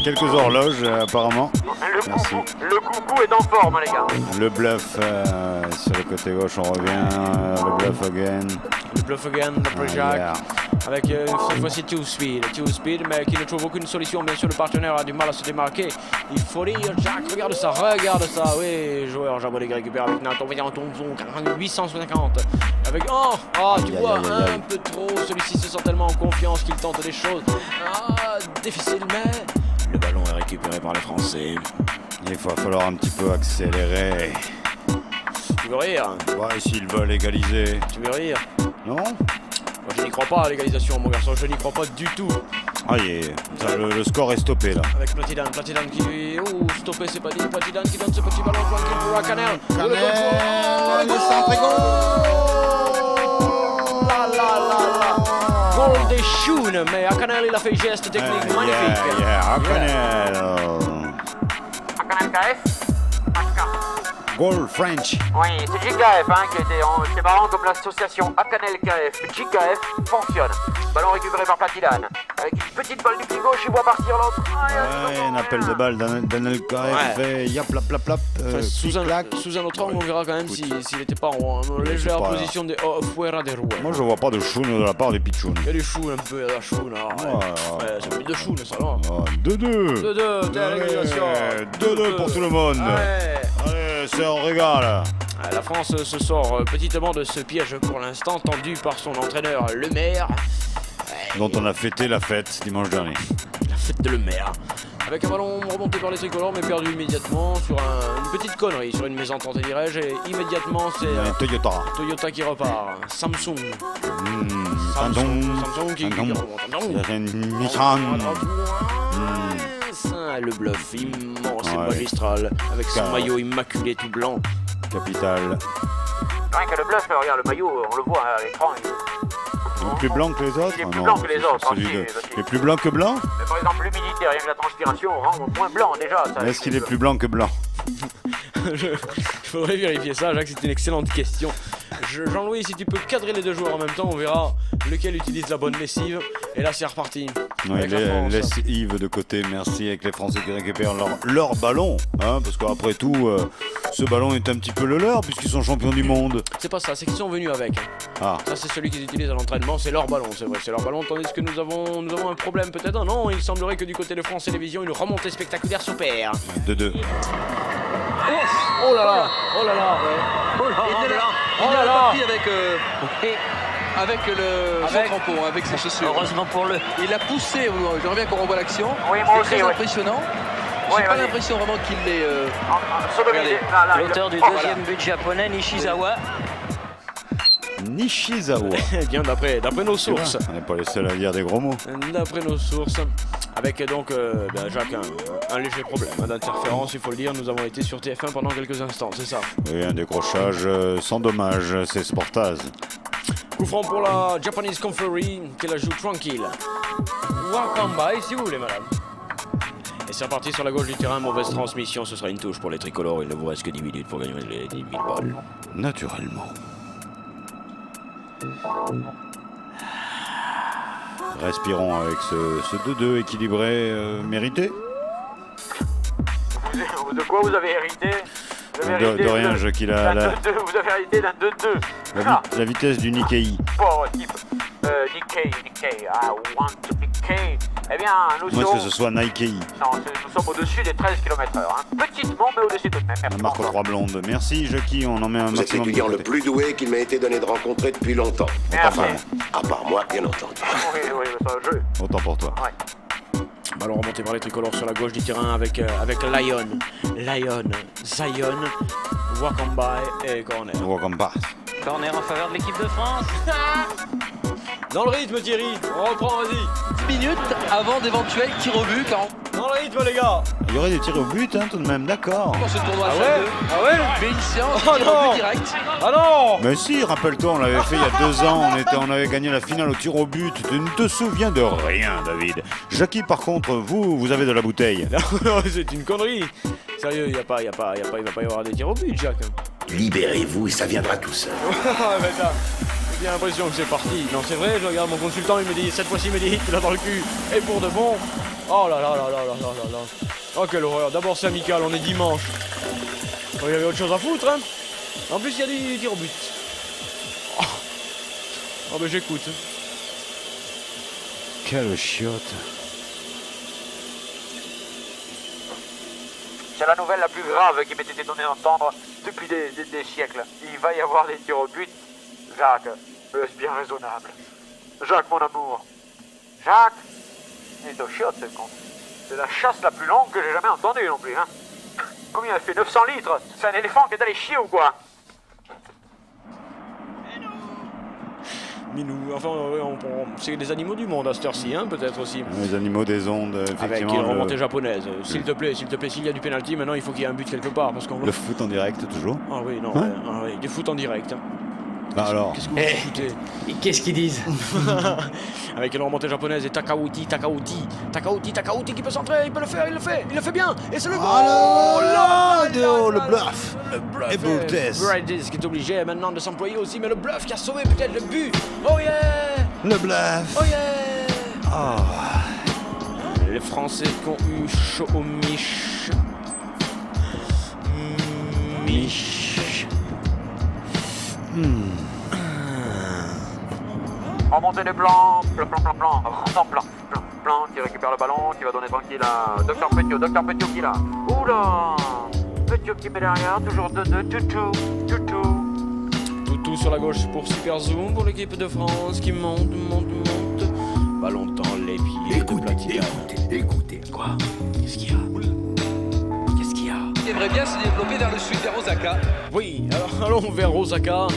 Quelques horloges apparemment. Merci. Le coucou est en forme, les gars. Le bluff sur le côté gauche, on revient. Le bluff again. Le bluff again, d'après Jacques. Avec cette fois-ci Too Speed, mais qui ne trouve aucune solution. Bien sûr, le partenaire a du mal à se démarquer. Il faut dire, Jacques, regarde ça. Oui, joueur japonais qui récupère avec Nathan 850. Avec tu vois, un peu trop. Celui-ci se sent tellement en confiance qu'il tente des choses. Difficile, mais le ballon est récupéré par les Français. Il va falloir un petit peu accélérer. Tu veux rire? Ouais, s'ils veulent égaliser. Tu veux rire? Non? Moi, je n'y crois pas à l'égalisation, mon garçon. Je n'y crois pas du tout. Le score est stoppé là. Avec Platidan qui... stoppé, c'est pas dit. Platidan qui donne ce petit ballon tranquille pour Canel. Le centre est goal. Shun, mais Akanel il a fait le geste technique magnifique. Akanel. Akanel KF. Goal French. Oui, c'est JKF hein, qui était en... C'est marrant comme l'association Akanel KF, JKF fonctionne. Ballon récupéré par Platidane. Avec une petite balle du pied gauche, il voit partir l'autre. Ouais, un appel de balle d'Anel KF. Ouais. Yap, plap, plap, plap. Sous un autre angle, on verra quand même s'il n'était pas en légère position de fuera de rue. Moi, je vois pas de choun de la part des pitchouns. Il y a du choun un peu, il y a de la choun. Ouais, c'est mis de choun, ça, non 2-2. 2-2, t'es à l'égalisation. 2-2 pour tout le monde. Ouais. Allez, c'est un régal. La France se sort petitement de ce piège pour l'instant, tendu par son entraîneur Le Maire. Dont on a fêté la fête dimanche dernier. La fête de Le Maire. Avec un ballon remonté par les tricolores, mais perdu immédiatement sur une petite connerie, sur une mésentente, dirais-je. Et immédiatement, c'est Toyota qui repart. Samsung. Samsung qui remonte. Nissan. Le bluff immense et magistral, avec son maillot immaculé tout blanc. Capital. Rien que le bluff, regarde le maillot, on le voit à l'écran. Il est plus blanc que les autres? Il est plus blanc que les autres. Il est plus blanc que blanc? Mais par exemple, l'humidité, rien que la transpiration rend moins blanc déjà. Est-ce qu'il est plus blanc que blanc? Il faudrait vérifier ça, Jacques, c'est une excellente question. Jean-Louis, si tu peux cadrer les deux joueurs en même temps, on verra lequel utilise la bonne lessive. Et là, c'est reparti. Oui, lessive de côté, merci, avec les Français qui récupèrent leur ballon. Hein, parce qu'après tout, ce ballon est un petit peu le leur, puisqu'ils sont champions du monde. C'est pas ça, c'est qu'ils sont venus avec. Ah. Ça, c'est celui qu'ils utilisent à l'entraînement, c'est leur ballon, c'est vrai, c'est leur ballon. Tandis que nous avons un problème peut-être. Non, il semblerait que du côté de France Télévisions, une remontée spectaculaire s'opère. 2-2. Oh là là, oh là là, il a pas pris avec son crampon, avec ses chaussures. Heureusement pour le. Il a poussé, j'aimerais bien qu'on revoie l'action. Oui, moi aussi, c'est très impressionnant. J'ai pas l'impression vraiment qu'il l'ait. L'auteur du deuxième but japonais, Nishizawa. Eh bien, d'après nos sources. On n'est pas les seuls à dire des gros mots. D'après nos sources. Avec donc, Jacques, un léger problème d'interférence, il faut le dire. Nous avons été sur TF1 pendant quelques instants, c'est ça? Oui, un décrochage sans dommage, c'est Sportaz. Coup franc pour la Japanese Confrérie, qui la joue tranquille. Welcome by, si vous voulez, madame. Et c'est reparti sur la gauche du terrain, mauvaise transmission, ce sera une touche pour les tricolores. Il ne vous reste que 10 minutes pour gagner les 10 000 balles. Naturellement. Respirons avec ce 2-2 équilibré, mérité. De quoi vous avez hérité? De rien, je qu'il a la... Vous avez hérité d'un 2-2. La vitesse du Nikkei. Pauvre type. Nikkei, I want to Nikkei. Eh bien, nous sommes... Moi, que ce soit Nikkei. Non, nous sommes au-dessus des 13 km/h. Hein. Petitement, mais au-dessus tout de même. La marque 3 blonde. Merci, Jackie, on en met un Vous maximum. Vous êtes l'étudiant le plus doué qu'il m'a été donné de rencontrer depuis longtemps. Enfin, à part moi, bien entendu. Oui, c'est un jeu. Autant pour toi. Ouais. Ballon remonté par les tricolores sur la gauche du terrain avec Zion, Wakamba et corner. Wakamba. Corner en faveur de l'équipe de France. Dans le rythme, Thierry, on reprend, vas-y. 10 minutes avant d'éventuels tirs au but. Dans le rythme, les gars. Il y aurait des tirs au but, hein, tout de même, d'accord. Dans ce tournoi Ah ouais mais une séance tir au but direct. Ah non. Mais si, rappelle-toi, on l'avait fait il y a 2 ans, on avait gagné la finale au tir au but. Tu ne te souviens de rien, David. Jackie, par contre, vous avez de la bouteille. C'est une connerie. Sérieux, il va pas y avoir des tirs au but, Jacques. Libérez-vous et ça viendra tout seul. J'ai l'impression que c'est parti. Non, c'est vrai, je regarde mon consultant, il me dit, cette fois-ci, il me dit, il a dans le cul. Et pour de bon. Oh là là là là là là là. Oh, quelle horreur. D'abord, c'est amical, on est dimanche. Il y avait autre chose à foutre, hein. En plus, il y a des tirs au but. Oh, ben j'écoute. Quelle chiotte. C'est la nouvelle la plus grave qui m'était été donnée d'entendre depuis des siècles. Il va y avoir des tirs au but. Jacques, est-ce bien raisonnable? Jacques, mon amour. Jacques, il est au chiotte, ce con. C'est la chasse la plus longue que j'ai jamais entendue non plus, hein. Combien elle fait? 900 litres? C'est un éléphant qui est allé chier ou quoi? Minou, enfin, c'est des animaux du monde à cette heure-ci, hein, peut-être aussi. Les animaux des ondes, effectivement. Avec une remontée japonaise. S'il te plaît, s'il y a du pénalty, maintenant il faut qu'il y ait un but quelque part. Parce qu'on... Le foot en direct, toujours. Ah oui, non, hein? oui, du foot en direct. Bah alors. Qu'est-ce que vous écoutez? Et qu'est-ce qu'ils disent? Avec une remontée japonaise et Takauti qui peut centrer, il peut le faire, il le fait bien. Et c'est le goal. Le bluff. Et Bultes. Bultes qui est obligé maintenant de s'employer aussi, mais le bluff qui a sauvé peut-être le but. Oh yeah. Le bluff. Oh yeah. Oh. Les Français qui ont eu chaud au mich. Remontée de plan, plan, qui récupère le ballon, qui va donner tranquille à Docteur Petiot qui est là. Oula, Petiot qui met derrière, toujours 2-2, Toutou sur la gauche pour Super Zoom, pour l'équipe de France qui monte. Ballon dans les pieds. Écoutez. Quoi? Qu'est-ce qu'il y a? Il aimerait bien se développer vers le sud, vers Osaka. Oui, alors allons vers Osaka.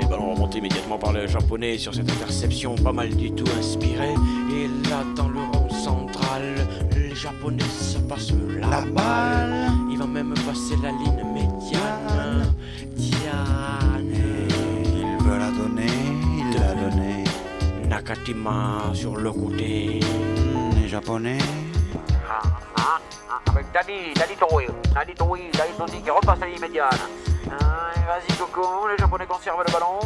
Et ballon remonté immédiatement par le japonais sur cette interception pas mal du tout inspirée. Et là, dans le rond central, les japonais se passent la balle. Il va même passer la ligne médiane. Il veut la donner, il l'a donné. Nakatima sur le côté. Les japonais. avec Dani Tondi qui repasse à la ligne médiane. Vas-y Coco, les Japonais conservent le ballon.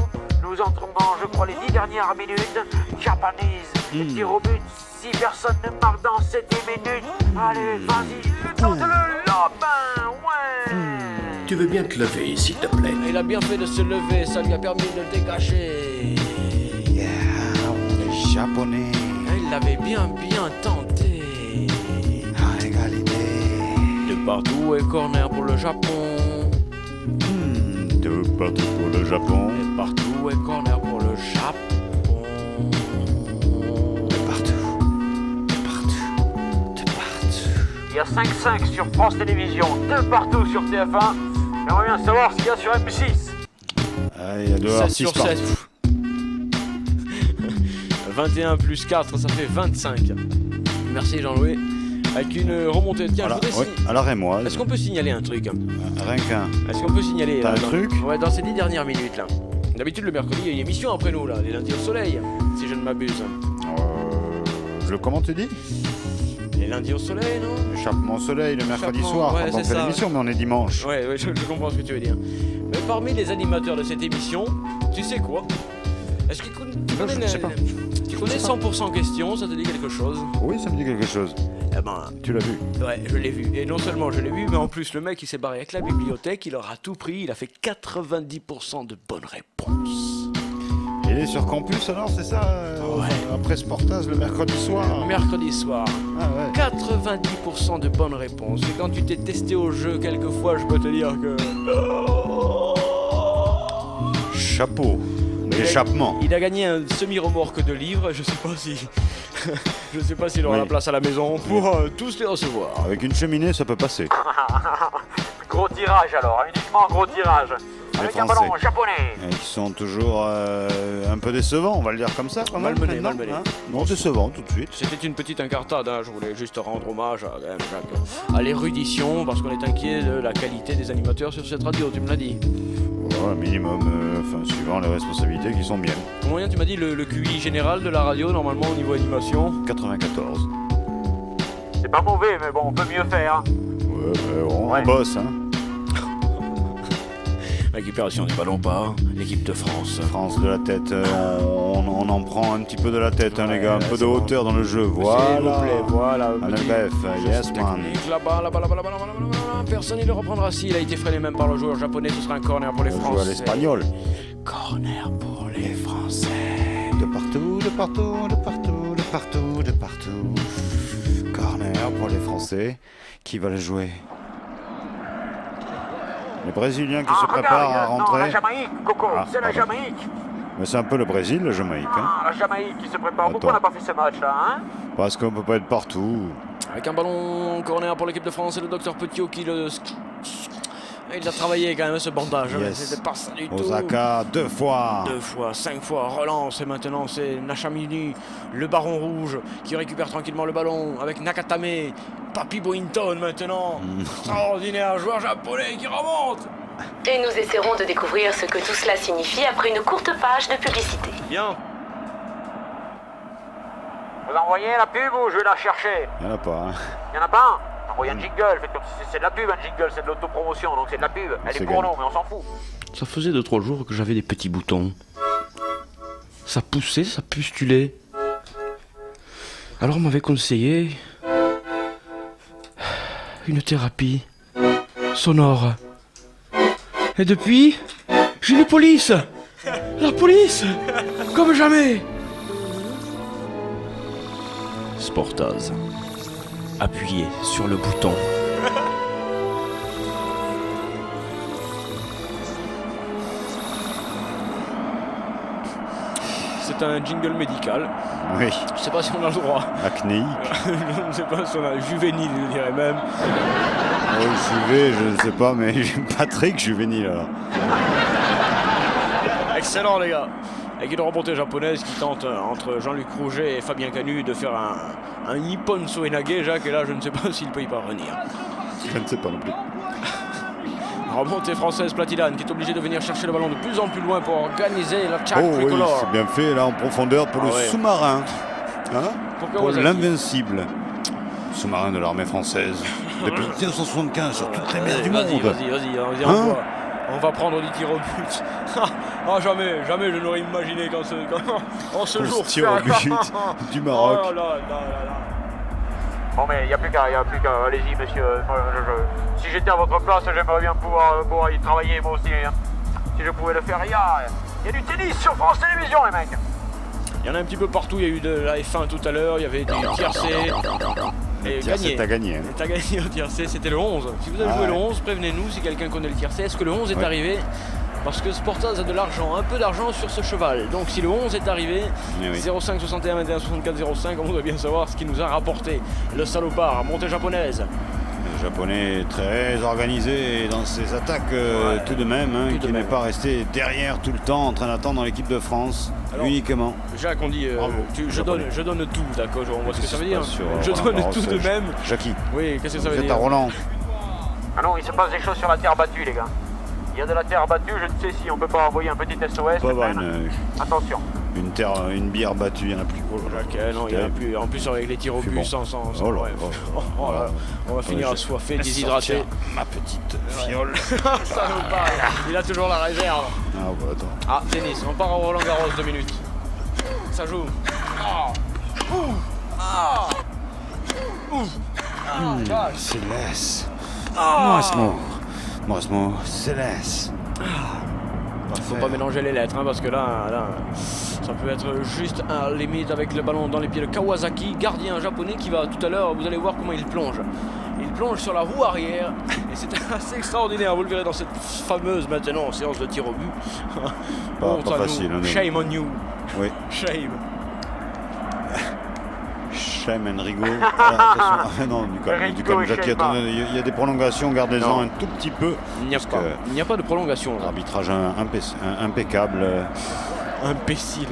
Nous entrons dans, je crois, les 10 dernières minutes. Japanese, tir au but. Si personne ne marque dans ces 10 minutes, allez, vas-y, tente-le, Lopin, ouais. Tu veux bien te lever, s'il te plaît? Il a bien fait de se lever, ça lui a permis de dégager. Les Japonais. Il l'avait bien tenté. À égalité. De partout et corner pour le Japon. De partout pour le Japon. De partout et corner pour le Japon. De partout. Il y a 5-5 sur France Télévisions, 2 partout sur TF1. J'aimerais bien savoir ce qu'il y a sur M6. Il y a 2 7 artistes sur 7. 21 plus 4, ça fait 25. Merci Jean-Louis. Avec une remontée de 15. Alors et moi. Est-ce qu'on peut signaler un truc? Rien qu'un. Est-ce qu'on peut signaler un truc? Ouais, dans ces 10 dernières minutes là. D'habitude le mercredi il y a une émission après nous là, les lundis au soleil, si je ne m'abuse. Comment tu dis? Les lundis au soleil, non? Échappement au soleil le mercredi soir, ouais, quand on fait l'émission, mais on est dimanche. Ouais, je comprends ce que tu veux dire. Mais parmi les animateurs de cette émission, tu sais quoi? Est-ce que tu connais 100% question, ça te dit quelque chose? Oui, ça me dit quelque chose. Eh ben, tu l'as vu? Ouais, je l'ai vu. Et non seulement je l'ai vu, mais en plus le mec il s'est barré avec la bibliothèque, il aura tout pris, il a fait 90% de bonnes réponses. Il est sur campus alors, c'est ça? Après ce portage le mercredi soir? Mercredi soir. Ah ouais. 90% de bonnes réponses. Et quand tu t'es testé au jeu quelques fois, je peux te dire que... Chapeau. L'échappement. Il a gagné un semi-remorque de livres, je sais pas s'il aura la place à la maison pour tous les recevoir. Avec une cheminée, ça peut passer. Gros tirage alors, uniquement gros tirage. Avec un ballon japonais. Ils sont toujours un peu décevants, on va le dire comme ça. Malmené. Hein, non, décevant tout de suite. C'était une petite incartade, hein. Je voulais juste rendre hommage à l'érudition, parce qu'on est inquiet de la qualité des animateurs sur cette radio, tu me l'as dit. Ouais, minimum, suivant les responsabilités qui sont miennes. Combien tu m'as dit le QI général de la radio, normalement au niveau animation? 94. C'est pas mauvais, mais bon, on peut mieux faire. Ouais, on bosse, hein. Récupération des ballons pas, l'équipe de France. France de la tête, on en prend un petit peu de la tête, hein, les gars, un peu de hauteur dans le jeu, voilà. S'il vous plaît, voilà. Yes, man. Là-bas, personne ne le reprendra s'il a été freiné même par le joueur japonais, ce sera un corner pour les Français. Joue à l'espagnol. Corner pour les Français. De partout. Corner pour les Français qui va le jouer. Les Brésiliens qui se préparent à rentrer. Non, la Jamaïque, Coco, c'est la Jamaïque. Mais c'est un peu le Brésil, la Jamaïque. Hein. La Jamaïque qui se prépare. Pourquoi on n'a pas fait ce match là, hein? Parce qu'on peut pas être partout. Avec un ballon corner pour l'équipe de France et le docteur Petiot qui le... Il a travaillé quand même ce bandage, c'était pas ça du tout. Osaka, 2 fois. 2 fois, 5 fois, relance et maintenant c'est Nachamini, le baron rouge, qui récupère tranquillement le ballon avec Nakatame, Papi Bointon maintenant. Extraordinaire, joueur japonais qui remonte. Et nous essaierons de découvrir ce que tout cela signifie après une courte page de publicité. Bien. Vous envoyez la pub ou je vais la chercher? Il n'y en a pas. Hein. Il n'y en a pas un? Envoyez un jingle, faites comme si c'est de la pub, un jingle, c'est de l'autopromotion, donc c'est de la pub. Elle est pour nous, mais on s'en fout. Ça faisait 2-3 jours que j'avais des petits boutons. Ça poussait, ça pustulait. Alors on m'avait conseillé une thérapie sonore. Et depuis, j'ai la police. La police, comme jamais. Sportaz. Appuyez sur le bouton. C'est un jingle médical. Oui. Je sais pas si on a le droit. Acnéique. Je ne sais pas si on a juvénile, je dirais même. Oh, Juvé, je ne sais pas, mais Patrick juvénile alors. Excellent les gars. Avec une remontée japonaise qui tente entre Jean-Luc Rouget et Fabien Canu de faire un Nippon Soenage, Jacques, et là je ne sais pas s'il peut y parvenir. Je ne sais pas non plus. Remontée française Platidane qui est obligé de venir chercher le ballon de plus en plus loin pour organiser la Tchak tricolore. Oui, c'est bien fait là en profondeur pour le sous-marin. Hein, pour l'invincible sous-marin de l'armée française. Depuis 1975 sur toutes les mers du monde. Vas-y, on va prendre des tirs au but. Ah, jamais je n'aurais imaginé qu'en ce jour. Tir au but du Maroc. Oh là. Bon, mais il n'y a plus qu'à, allez-y monsieur. Si j'étais à votre place, j'aimerais bien pouvoir y travailler moi aussi. Hein. Si je pouvais le faire, il y a du tennis sur France Télévisions les mecs. Il y en a un petit peu partout, il y a eu de la F1 tout à l'heure, il y avait du tiercé. Et gagné. T'as gagné. Hein. T'as gagné au tiercé, c'était le 11. Si vous avez joué le 11, prévenez-nous si quelqu'un connaît le tiercé. Est-ce que le 11 est arrivé? Parce que Sportaz a de l'argent, un peu d'argent sur ce cheval. Donc si le 11 est arrivé, 05 61 21 64 05, on voudrait bien savoir ce qu'il nous a rapporté. Le salopard, montée japonaise. Le japonais très organisé dans ses attaques tout de même, hein, qui n'est pas resté derrière tout le temps en train d'attendre l'équipe de France. Alors, uniquement. Jacques, on dit je donne tout, d'accord, on voit ce que ça veut dire. Je donne tout de même. Jackie. Oui, qu'est-ce que ça veut dire? Vous êtes à Roland. Ah non, il se passe des choses sur la terre battue, les gars. Il y a de la terre battue, je ne sais si on peut pas envoyer un petit SOS. Attention. Une bière battue, il n'y en a plus. Oh, Jacques, non, il n'y en a plus. En plus, avec les tirs au but, sans on va finir assoiffé, déshydraté. Ma petite fiole. Ça nous parle. Il a toujours la réserve. Attends. Ah, tennis, on part à Roland Garros 2 minutes. Ça joue. Céleste. Morasmo, Céleste. Faut pas mélanger les lettres, hein, parce que là, ça peut être juste à la limite avec le ballon dans les pieds de Kawasaki, gardien japonais qui va tout à l'heure, vous allez voir comment il plonge. Il plonge sur la roue arrière et c'est assez extraordinaire, vous le verrez dans cette fameuse maintenant séance de tir au but. Pas facile. Shame on you. Oui. Shame. Shame and Rigo. Attention. Non, du calme, Jackie, il y a des prolongations, gardez-en un tout petit peu. Il n'y a pas de prolongation. Arbitrage impeccable. Imbécile.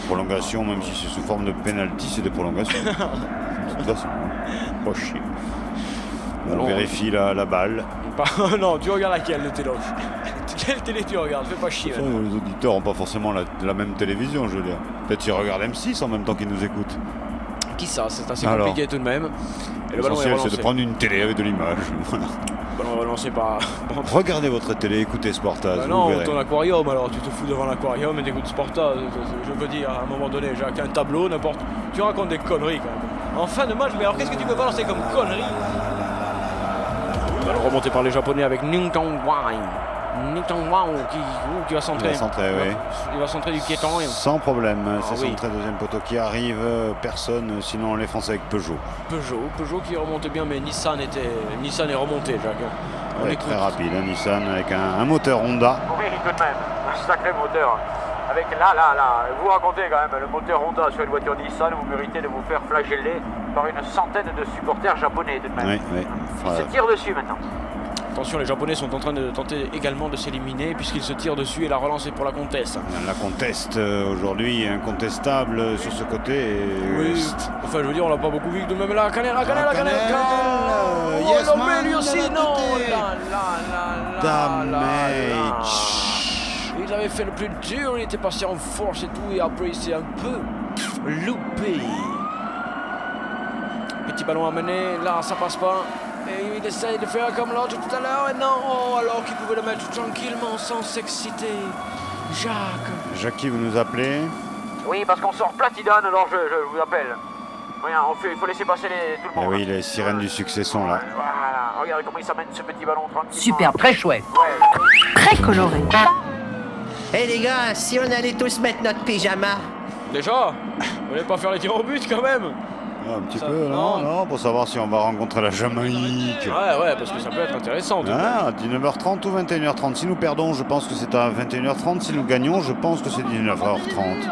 Prolongation, même si c'est sous forme de penalty, c'est des prolongations. De toute façon, pas chier. On vérifie la balle. Non, tu regardes laquelle de téloche? Quelle télé tu regardes? Fais pas chier. Les auditeurs n'ont pas forcément la même télévision, je veux dire. Peut-être qu'ils regardent M6 en même temps qu'ils nous écoutent. Qui ça? C'est assez compliqué tout de même. Et le ballon est relancé. C'est de prendre une télé avec de l'image. Voilà. Le ballon est relancé par... Regardez votre télé, écoutez Sportaz. Non, ton aquarium, alors tu te fous devant l'aquarium et t'écoutes Sportaz. Je veux dire, à un moment donné, Jacques, un tableau, n'importe... Tu racontes des conneries quand même. En fin de match, mais alors qu'est-ce que tu peux balancer comme conneries? Ballon remonté par les Japonais avec Ningtong Wang qui va centrer. Il va centrer du piéton. Sans problème, c'est centré deuxième poteau qui arrive. Personne, sinon les Français avec Peugeot. Peugeot qui remonte bien, mais Nissan est remonté, Jacques. Ouais, très rapide, hein, Nissan avec un moteur Honda. Oui, tout de même, un sacré moteur. Avec là, vous racontez quand même, le moteur Honda sur une voiture Nissan, vous méritez de vous faire flageller par une centaine de supporters japonais tout de même. Oui. Ils se tirent dessus maintenant. Attention, les Japonais sont en train de tenter également de s'éliminer puisqu'ils se tirent dessus et la relance est pour la Conteste. La Conteste aujourd'hui incontestable sur ce côté. Oui, enfin je veux dire, on l'a pas beaucoup vu de même là. Canela. Yes, man, lui aussi, non. damage. Il avait fait le plus dur, il était passé en force et tout, et après il s'est un peu loupé. Petit ballon à mener, là ça passe pas. Et il essaye de faire comme l'autre tout à l'heure, et non, alors qu'il pouvait le mettre tranquillement sans s'exciter. Jackie, vous nous appelez? Oui, parce qu'on sort Platidone, alors je vous appelle. Rien, il faut laisser passer tout le monde. Eh oui, les sirènes du succès sont là. Voilà, regardez comment il s'amène ce petit ballon tranquille. Super, très chouette. Ouais. Très coloré. Hé les gars, si on allait tous mettre notre pyjama. Déjà, vous voulez pas faire les tirs au but quand même? Un petit peu, non, pour savoir si on va rencontrer la Jamaïque. Ouais, parce que ça peut être intéressant. À 19h30 ou 21h30. Si nous perdons, je pense que c'est à 21h30. Si nous gagnons, je pense que c'est 19h30.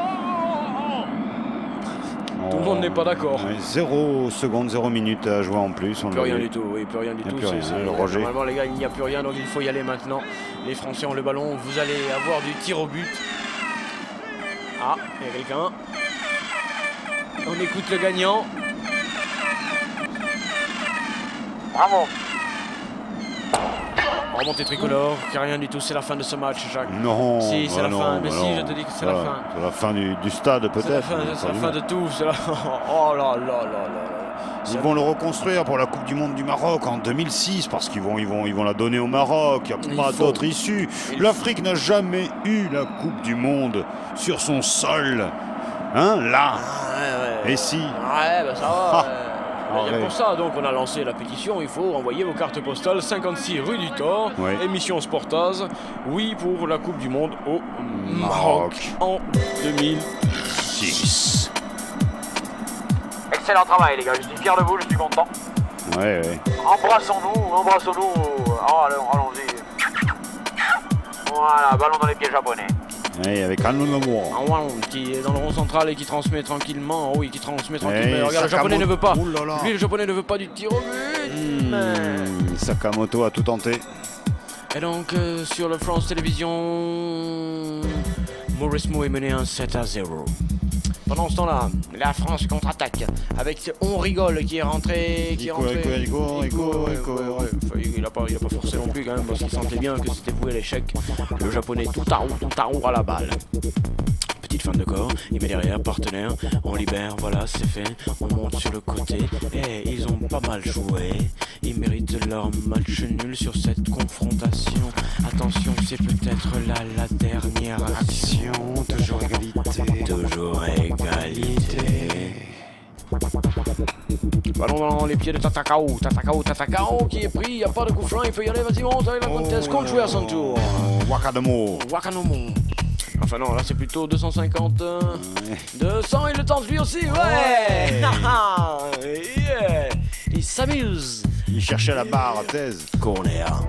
Tout le monde n'est pas d'accord. 0 secondes, 0 minutes à jouer en plus. Plus rien du tout, oui, plus rien du tout. Roger. Normalement, les gars, il n'y a plus rien, donc il faut y aller maintenant. Les Français ont le ballon, vous allez avoir du tir au but. Ah, il y a quelqu'un. On écoute le gagnant. Bravo. Remontée tricolore, car rien du tout, c'est la fin de ce match, Jacques. Non. Si, c'est la fin, mais si, je te dis que c'est la fin. C'est la fin du stade, peut-être. C'est la fin de tout. Oh là là là là. Ils vont le reconstruire pour la Coupe du Monde du Maroc en 2006 parce qu'ils vont la donner au Maroc. Il n'y a pas d'autre issue. L'Afrique n'a jamais eu la Coupe du Monde sur son sol. Hein, là. Ouais. Et si. Ouais, bah ça va. Il y a pour ça, donc on a lancé la pétition, il faut envoyer vos cartes postales 56 rue du Thor, émission Sportaz, oui pour la Coupe du Monde au Maroc en 2006. Excellent travail les gars, je suis fier de vous, je suis content. Ouais. Embrassons-nous. Oh, allons-y. Voilà, ballon dans les pieds japonais. Oui, avec un qui est dans le rond central et qui transmet tranquillement. Oh oui, qui transmet tranquillement. Regarde, le japonais ne veut pas. Lui, le japonais ne veut pas du tir au but. Sakamoto a tout tenté. Et donc, sur le France Télévisions, Maurice Mo est mené 1-7-0. Pendant ce temps-là, la France contre-attaque avec On Rigole qui est rentré. Il n'a pas forcé non plus quand même parce qu'il sentait bien que c'était voué l'échec. Le japonais tout à roue à la balle. Petite fin de corps, il met derrière, partenaire, on libère, voilà c'est fait, on monte sur le côté, et ils ont pas mal joué, ils méritent leur match nul sur cette confrontation. Attention, c'est peut-être là la dernière action, toujours égalité. Ballon dans les pieds de Tatakao qui est pris, il n'y a pas de coup franc, il peut y aller, vas-y monte, la conteste, contre à son tour. Wakanomo. Enfin non, là c'est plutôt 250. 200, il le tente lui aussi, ouais. Yeah. Il s'amuse. Il cherchait la barre à thèse. Corner.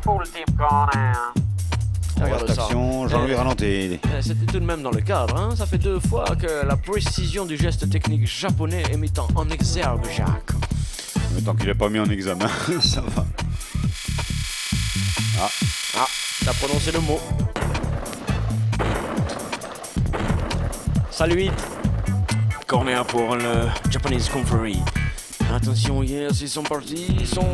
Full team corner. Regarde action, Jean-Louis Ralenté. C'était tout de même dans le cadre, hein. Ça fait 2 fois que la précision du geste technique japonais est mis en exergue, Jacques. Mais tant qu'il n'est pas mis en examen, ça va. t'as prononcé le mot. Salut. Corner pour le Japanese Confrérie. Attention, yes, ils sont partis, ils sont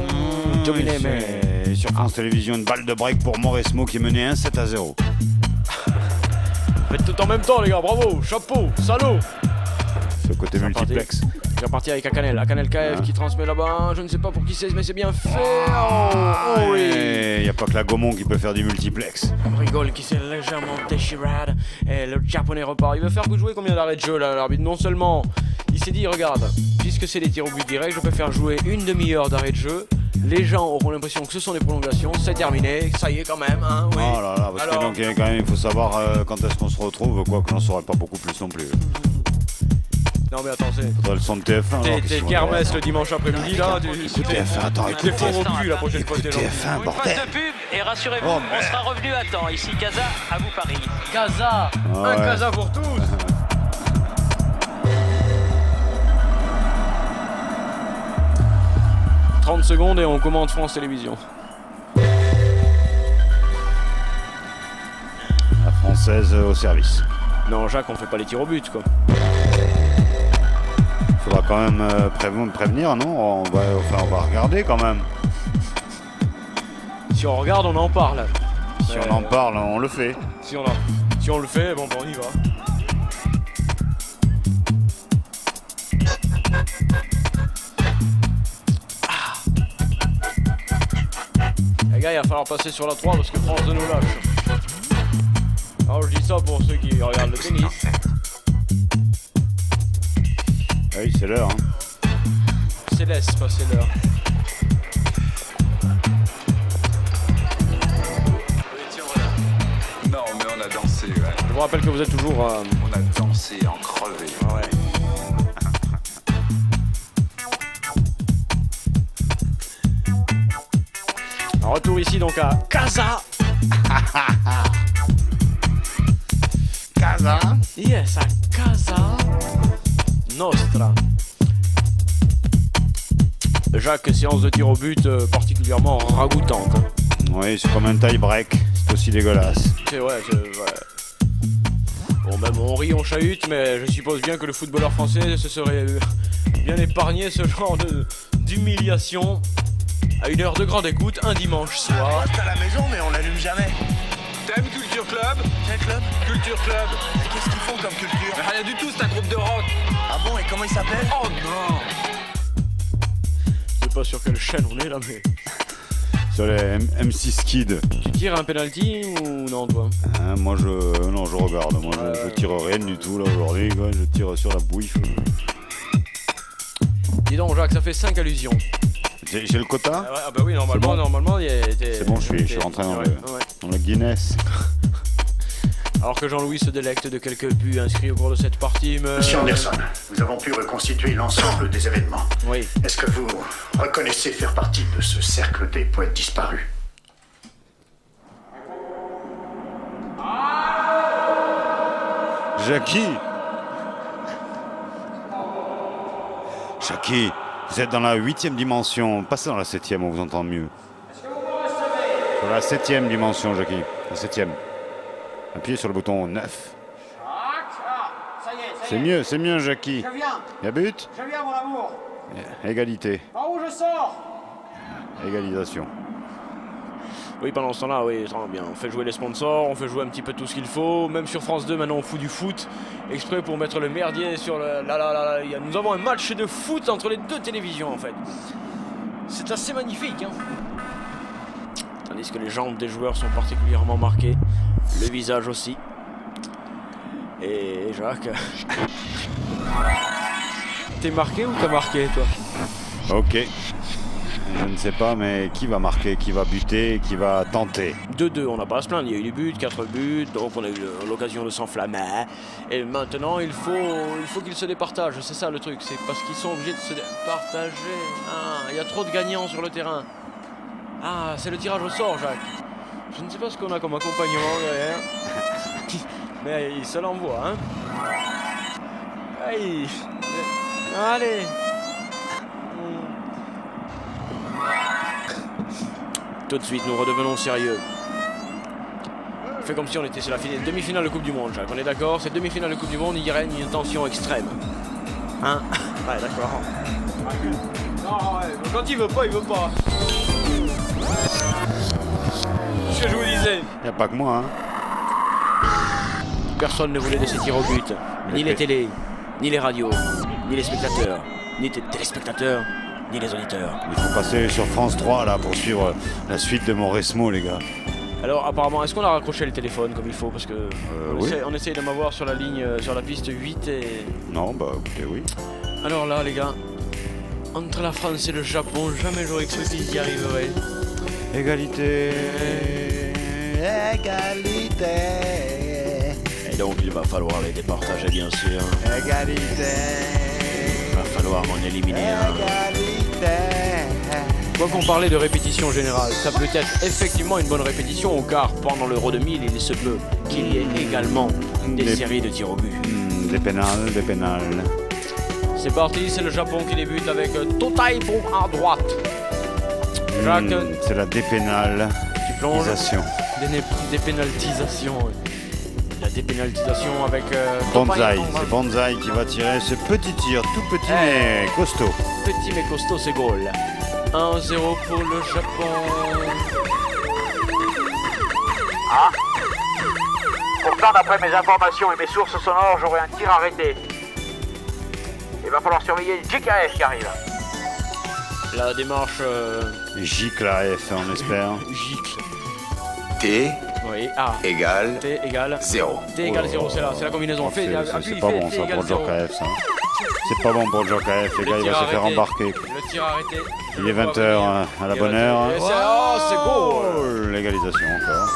dominés, mais... Sur France Télévisions, une balle de break pour Mauresmo qui est mené 1-7-0. Faites tout en même temps, les gars, bravo, chapeau, salaud. Ce côté multiplex. Il va partir avec Akanel KF qui transmet là-bas, je ne sais pas pour qui c'est, mais c'est bien fait. Oh oui. Il n'y a pas que la Gaumont qui peut faire du multiplex. On rigole qui s'est légèrement déchiré. Et le japonais repart. Il veut faire jouer combien d'arrêts de jeu là, l'arbitre? Non seulement, il s'est dit, regarde, puisque c'est des tirs au but direct, je peux faire jouer une demi-heure d'arrêt de jeu. Les gens auront l'impression que ce sont des prolongations, c'est terminé, ça y est quand même, hein, oui. Oh là là, parce que donc, quand même, il faut savoir quand est-ce qu'on se retrouve, quoi que j'en saurais pas beaucoup plus non plus. Non mais attends, c'est... Faudrait le son de TF1. T'es kermesse le dimanche après-midi là, TF1, attends, écoute. T'es fort au cul la prochaine fois. TF1, bordel. Une pause de pub et rassurez-vous, on sera revenu à temps. Ici Casa, à vous Paris. Casa, un Casa pour tous. « 30 secondes et on commande France Télévisions. » La française au service. Non, Jacques, on fait pas les tirs au but, quoi. Faudra quand même prévenir, non? On va regarder quand même. Si on regarde, on en parle. Si on en parle, on le fait. Si on le fait, bon, on y va. Les gars, il va falloir passer sur la 3 parce que France 2 nous lâche. Alors je dis ça pour ceux qui regardent le tennis. Oui, c'est l'heure. Hein. C'est pas c'est l'heure. Non, mais on a dansé, ouais. Je vous rappelle que vous êtes toujours... On a dansé en crevé. Ouais. Un retour ici donc à Casa. Casa. Yes, à Casa Nostra. Jacques, séance de tir au but particulièrement ragoûtante. Hein. Oui, c'est comme un tie-break, c'est aussi dégueulasse. C'est vrai, Bon, même on rit, on chahute, mais je suppose bien que le footballeur français se serait bien épargné ce genre d'humiliation à une heure de grande écoute un dimanche soir. On reste à la maison, mais on n'allume jamais. T'aimes Culture Club? Quel club? Culture Club. Qu'est-ce qu'ils font comme culture? Rien du tout, c'est un groupe de rock. Ah bon, et comment il s'appelle? Oh non! Je sais pas sur quelle chaîne on est là, mais... Sur les M6 Kids. Tu tires un penalty ou non, toi? Moi, je regarde. Moi, je tire rien du tout, là, aujourd'hui. Je tire sur la bouille. Dis donc, Jacques, ça fait 5 allusions. J'ai le quota? Ah bah oui, normalement, c'est bon, je suis rentré dans le Guinness. Alors que Jean-Louis se délecte de quelques buts inscrits au cours de cette partie, mais... Monsieur Anderson, nous avons pu reconstituer l'ensemble des événements. Oui. Est-ce que vous reconnaissez faire partie de ce cercle des poètes disparus? Jackie, vous êtes dans la 8e dimension. Passez dans la 7e, on vous entend mieux. Sur la 7e dimension, Jackie. La 7e. Appuyez sur le bouton 9. C'est mieux, Jackie. Je viens. Il y a but? Je viens, mon amour. Égalité. Par où je sors? Égalisation. Oui, pendant ce temps-là, oui, ça va bien. On fait jouer les sponsors, on fait jouer un petit peu tout ce qu'il faut. Même sur France 2, maintenant, on fout du foot. Exprès pour mettre le merdier sur le... Nous avons un match de foot entre les deux télévisions, en fait. C'est assez magnifique, hein. Tandis que les jambes des joueurs sont particulièrement marquées. Le visage aussi. Et Jacques... T'es marqué ou t'as marqué, toi? Ok. Je ne sais pas, mais qui va marquer, qui va buter, qui va tenter? 2-2, on n'a pas à se plaindre, il y a eu des buts, 4 buts, donc on a eu l'occasion de s'enflammer. Et maintenant, il faut qu'ils se départagent, c'est ça le truc, c'est parce qu'ils sont obligés de se départager. Ah, il y a trop de gagnants sur le terrain. Ah, c'est le tirage au sort, Jacques. Je ne sais pas ce qu'on a comme accompagnement derrière. Mais il se l'envoie, hein. Aïe. Allez. Tout de suite, nous redevenons sérieux. On fait comme si on était sur la demi-finale de Coupe du Monde, Jacques. On est d'accord? Cette demi-finale de Coupe du Monde, il y règne une tension extrême. Hein? Ouais, d'accord. Non, ouais, quand il veut pas, il veut pas. Ce que je vous disais. Il n'y a pas que moi, hein. Personne ne voulait de ces tirs au but. Ni les télés, ni les radios, ni les spectateurs, ni les téléspectateurs, ni les auditeurs. Il faut passer sur France 3 là pour suivre la suite de Mauresmo, les gars. Alors apparemment, est-ce qu'on a raccroché le téléphone comme il faut? Parce que oui. on essaye de m'avoir sur la ligne, sur la piste 8 et... Non, bah écoutez, oui. Alors là, les gars, entre la France et le Japon, jamais j'aurais cru qu'ils y arriveraient. Égalité. Égalité. Et donc il va falloir les départager, bien sûr. Égalité. Il va falloir en éliminer un. Quoi qu'on parlait de répétition générale, ça peut être effectivement une bonne répétition, car pendant l'Euro 2000, il se peut qu'il y ait également des séries de tirs au but. Des pénales. C'est parti, c'est le Japon qui débute avec Totai pour à droite. Jacques, c'est la dépénalisation. Dépénalisation. La dépénalisation avec Banzai. C'est Banzai qui va tirer ce petit tir, tout petit mais costaud. Petit mais costaud, c'est goal. 1-0 pour le Japon. Ah. Pourtant, d'après mes informations et mes sources sonores, j'aurai un tir arrêté. Il va falloir surveiller le JKF qui arrive. La démarche... Gicle à F, on espère. Gicle. T oui, égale T égale 0. T égale 0, c'est la combinaison. C'est pas bon ça pour le JKF, ça. C'est pas bon pour le JKF, les gars, il va se faire embarquer. Le tir arrêté. Il est 20h à la bonne heure. Oh, c'est goal. L'égalisation encore.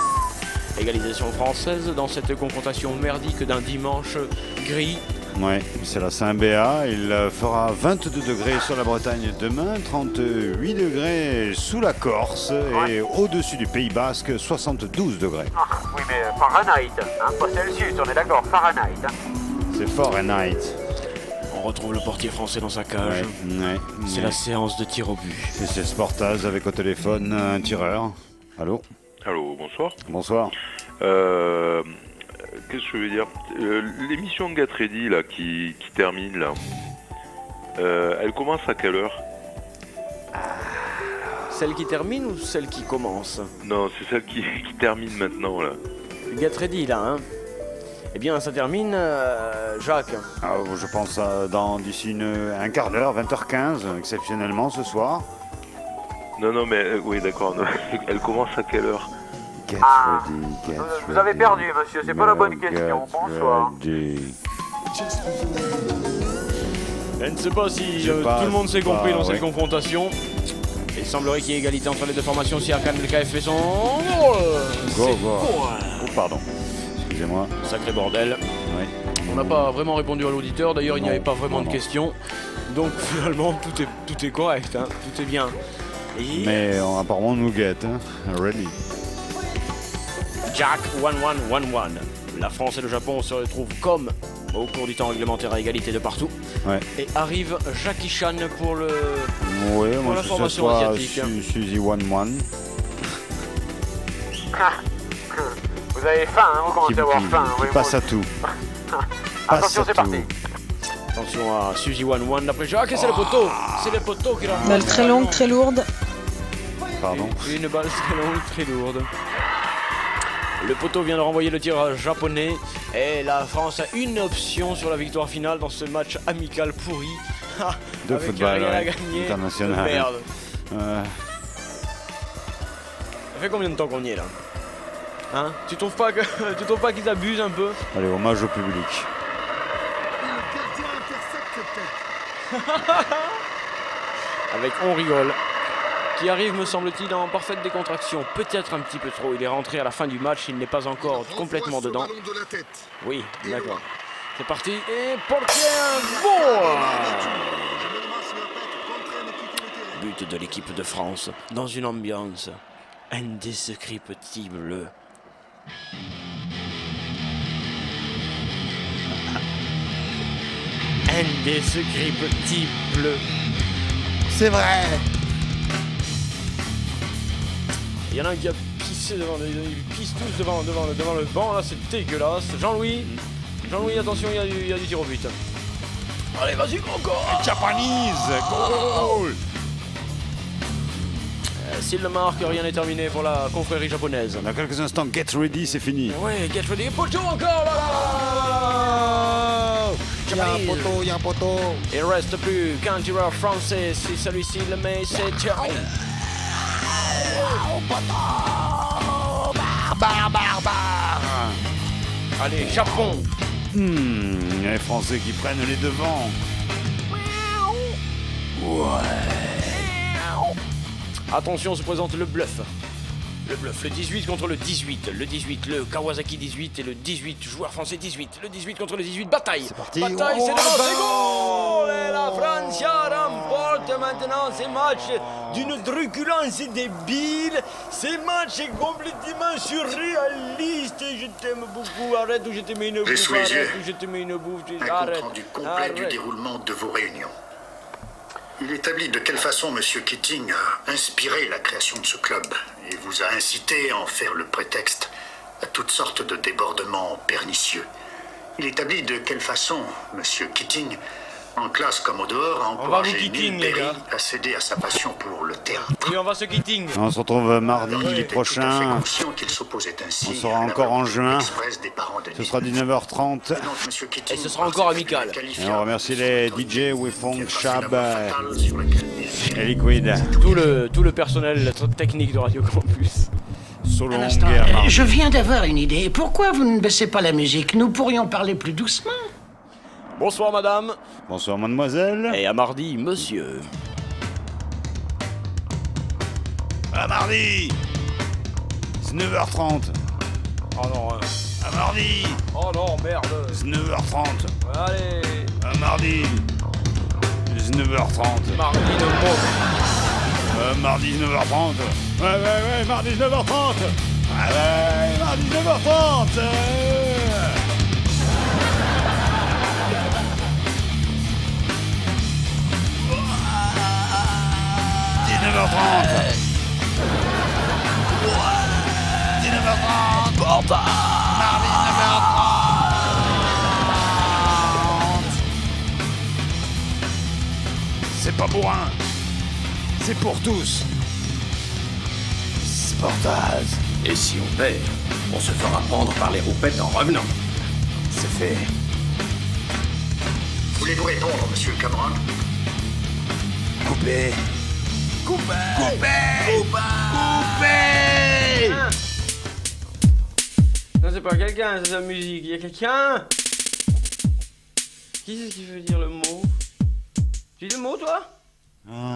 Égalisation française dans cette confrontation merdique d'un dimanche gris. Ouais, c'est la Saint-Béat. Il fera 22 degrés sur la Bretagne demain, 38 degrés sous la Corse et au-dessus du Pays Basque, 72 degrés. Ah, oui, mais Fahrenheit, hein, pas Celsius, on est d'accord, Fahrenheit. Hein. C'est Fahrenheit. On retrouve le portier français dans sa cage. C'est la séance de tir au but. Et c'est Sportaz avec au téléphone un tireur. Allô ? Allô, bonsoir. Bonsoir. Qu'est-ce que je veux dire, l'émission Get Ready là, qui termine là, elle commence à quelle heure? Celle qui termine ou celle qui commence? Non, c'est celle qui termine maintenant là. Get Ready là, hein. Eh bien, ça termine, Jacques. Je pense d'ici un quart d'heure, 20h15, exceptionnellement ce soir. Non, mais oui, d'accord. Elle commence à quelle heure? Vous avez perdu, monsieur, c'est pas la bonne question. Bonsoir. Je ne sais pas si tout le monde s'est compris dans cette confrontation. Il semblerait qu'il y ait égalité entre les deux formations si Arkan LKF fait son Go. Oh, pardon. Excusez-moi. Sacré bordel. On n'a pas vraiment répondu à l'auditeur. D'ailleurs, il n'y avait pas vraiment de questions. Donc finalement, tout est correct. Hein. Tout est bien. Mais apparemment, on nous guette. Hein. Ready. Jack 1-1-1-1. La France et le Japon se retrouvent comme au cours du temps réglementaire à égalité de partout. Et arrive Jackie Chan pour la formation asiatique. Suzy 1-1. Vous avez faim, hein, vous commencez à avoir faim. Qui passe à tout. Attention, c'est parti. Attention à Suzy 1-1 d'après Jacques et c'est le poteau. C'est le poteau qui l'a. Balle très longue, très lourde. Pardon. Une balle très longue, très lourde. Le poteau vient de renvoyer le tir japonais et la France a une option sur la victoire finale dans ce match amical pourri. De football international. Merde. Ça fait combien de temps qu'on y est là? Hein? Tu trouves pas qu'ils abusent un peu? Allez, hommage au public. Avec On rigole. Qui arrive, me semble-t-il, en parfaite décontraction. Peut-être un petit peu trop. Il est rentré à la fin du match. Il n'est pas encore complètement dedans. Oui, d'accord. C'est parti. Et portier bon. But de l'équipe de France dans une ambiance indescriptible. Indescriptible. C'est vrai. Il y en a un qui a pissé ils pissent tous devant le banc, là c'est dégueulasse. Jean-Louis, attention, il y a du tir au but. Allez, vas-y, encore. Japanese, goal. S'il le marque, rien n'est terminé pour la confrérie japonaise. Dans quelques instants, Get Ready, c'est fini. Ouais, Get Ready, poteau encore là. Il y a un poteau. Il reste plus qu'un tireur français. Si celui-ci le met, c'est Thierry. Barre. Allez, Japon. Les Français qui prennent les devants. Attention, se présente le bluff. Le 18 contre le 18. Le 18, le Kawasaki 18 et le 18, joueur français 18. Le 18 contre le 18, bataille. C'est parti. Bataille, c'est devant, c'est goal. Et la France remporte maintenant ces matchs d'une truculence débile. Ces matchs est complètement surréaliste. Je t'aime beaucoup. Arrête ou je te mets une bouffe. Arrête ou je te mets une bouffe. Un compte rendu complet du déroulement de vos réunions. Il établit de quelle façon M. Keating a inspiré la création de ce club et vous a incité à en faire le prétexte à toutes sortes de débordements pernicieux. Il établit de quelle façon, Monsieur Keating, en classe comme au dehors, a encouragé Neil Perry à céder à sa passion pour le théâtre. Oui, on va se Keating. On se retrouve mardi prochain. On sera encore en juin. Ce sera 19h30. Et ce sera encore amical. Et on remercie les DJ, Wifong, Chab et Liquid. Tout le personnel technique de Radio Campus. Un instant, je viens d'avoir une idée. Pourquoi vous ne baissez pas la musique? Nous pourrions parler plus doucement. Bonsoir madame. Bonsoir mademoiselle. Et à mardi, monsieur. À mardi 19h30. Oh non. À mardi. Oh non, merde. 19h30. Allez. À mardi 19h30. Mardi de bon. Mardi 19h30. Ouais, mardi 19h30. Ouais, mardi 19h30. 19h30. 19h30. Porta. Mardi 19h30. C'est pas pour un. C'est pour tous. Sportaz. Et si on perd, on se fera prendre par les roupettes en revenant. C'est fait. Voulez-vous répondre, Monsieur Cameron? Coupé. Non, c'est pas quelqu'un, c'est sa musique. Il y a quelqu'un. Qui c'est qui veut dire le mot? Tu dis le mot, toi? Non.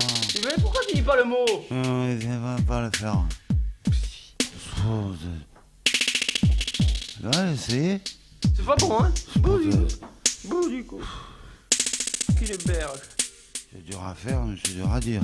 Pourquoi tu dis pas le mot? Non, il va pas le faire. Ouais, essayez. C'est pas bon, hein? Beau du coup. Qu'il est berge. C'est dur à faire, mais c'est dur à dire.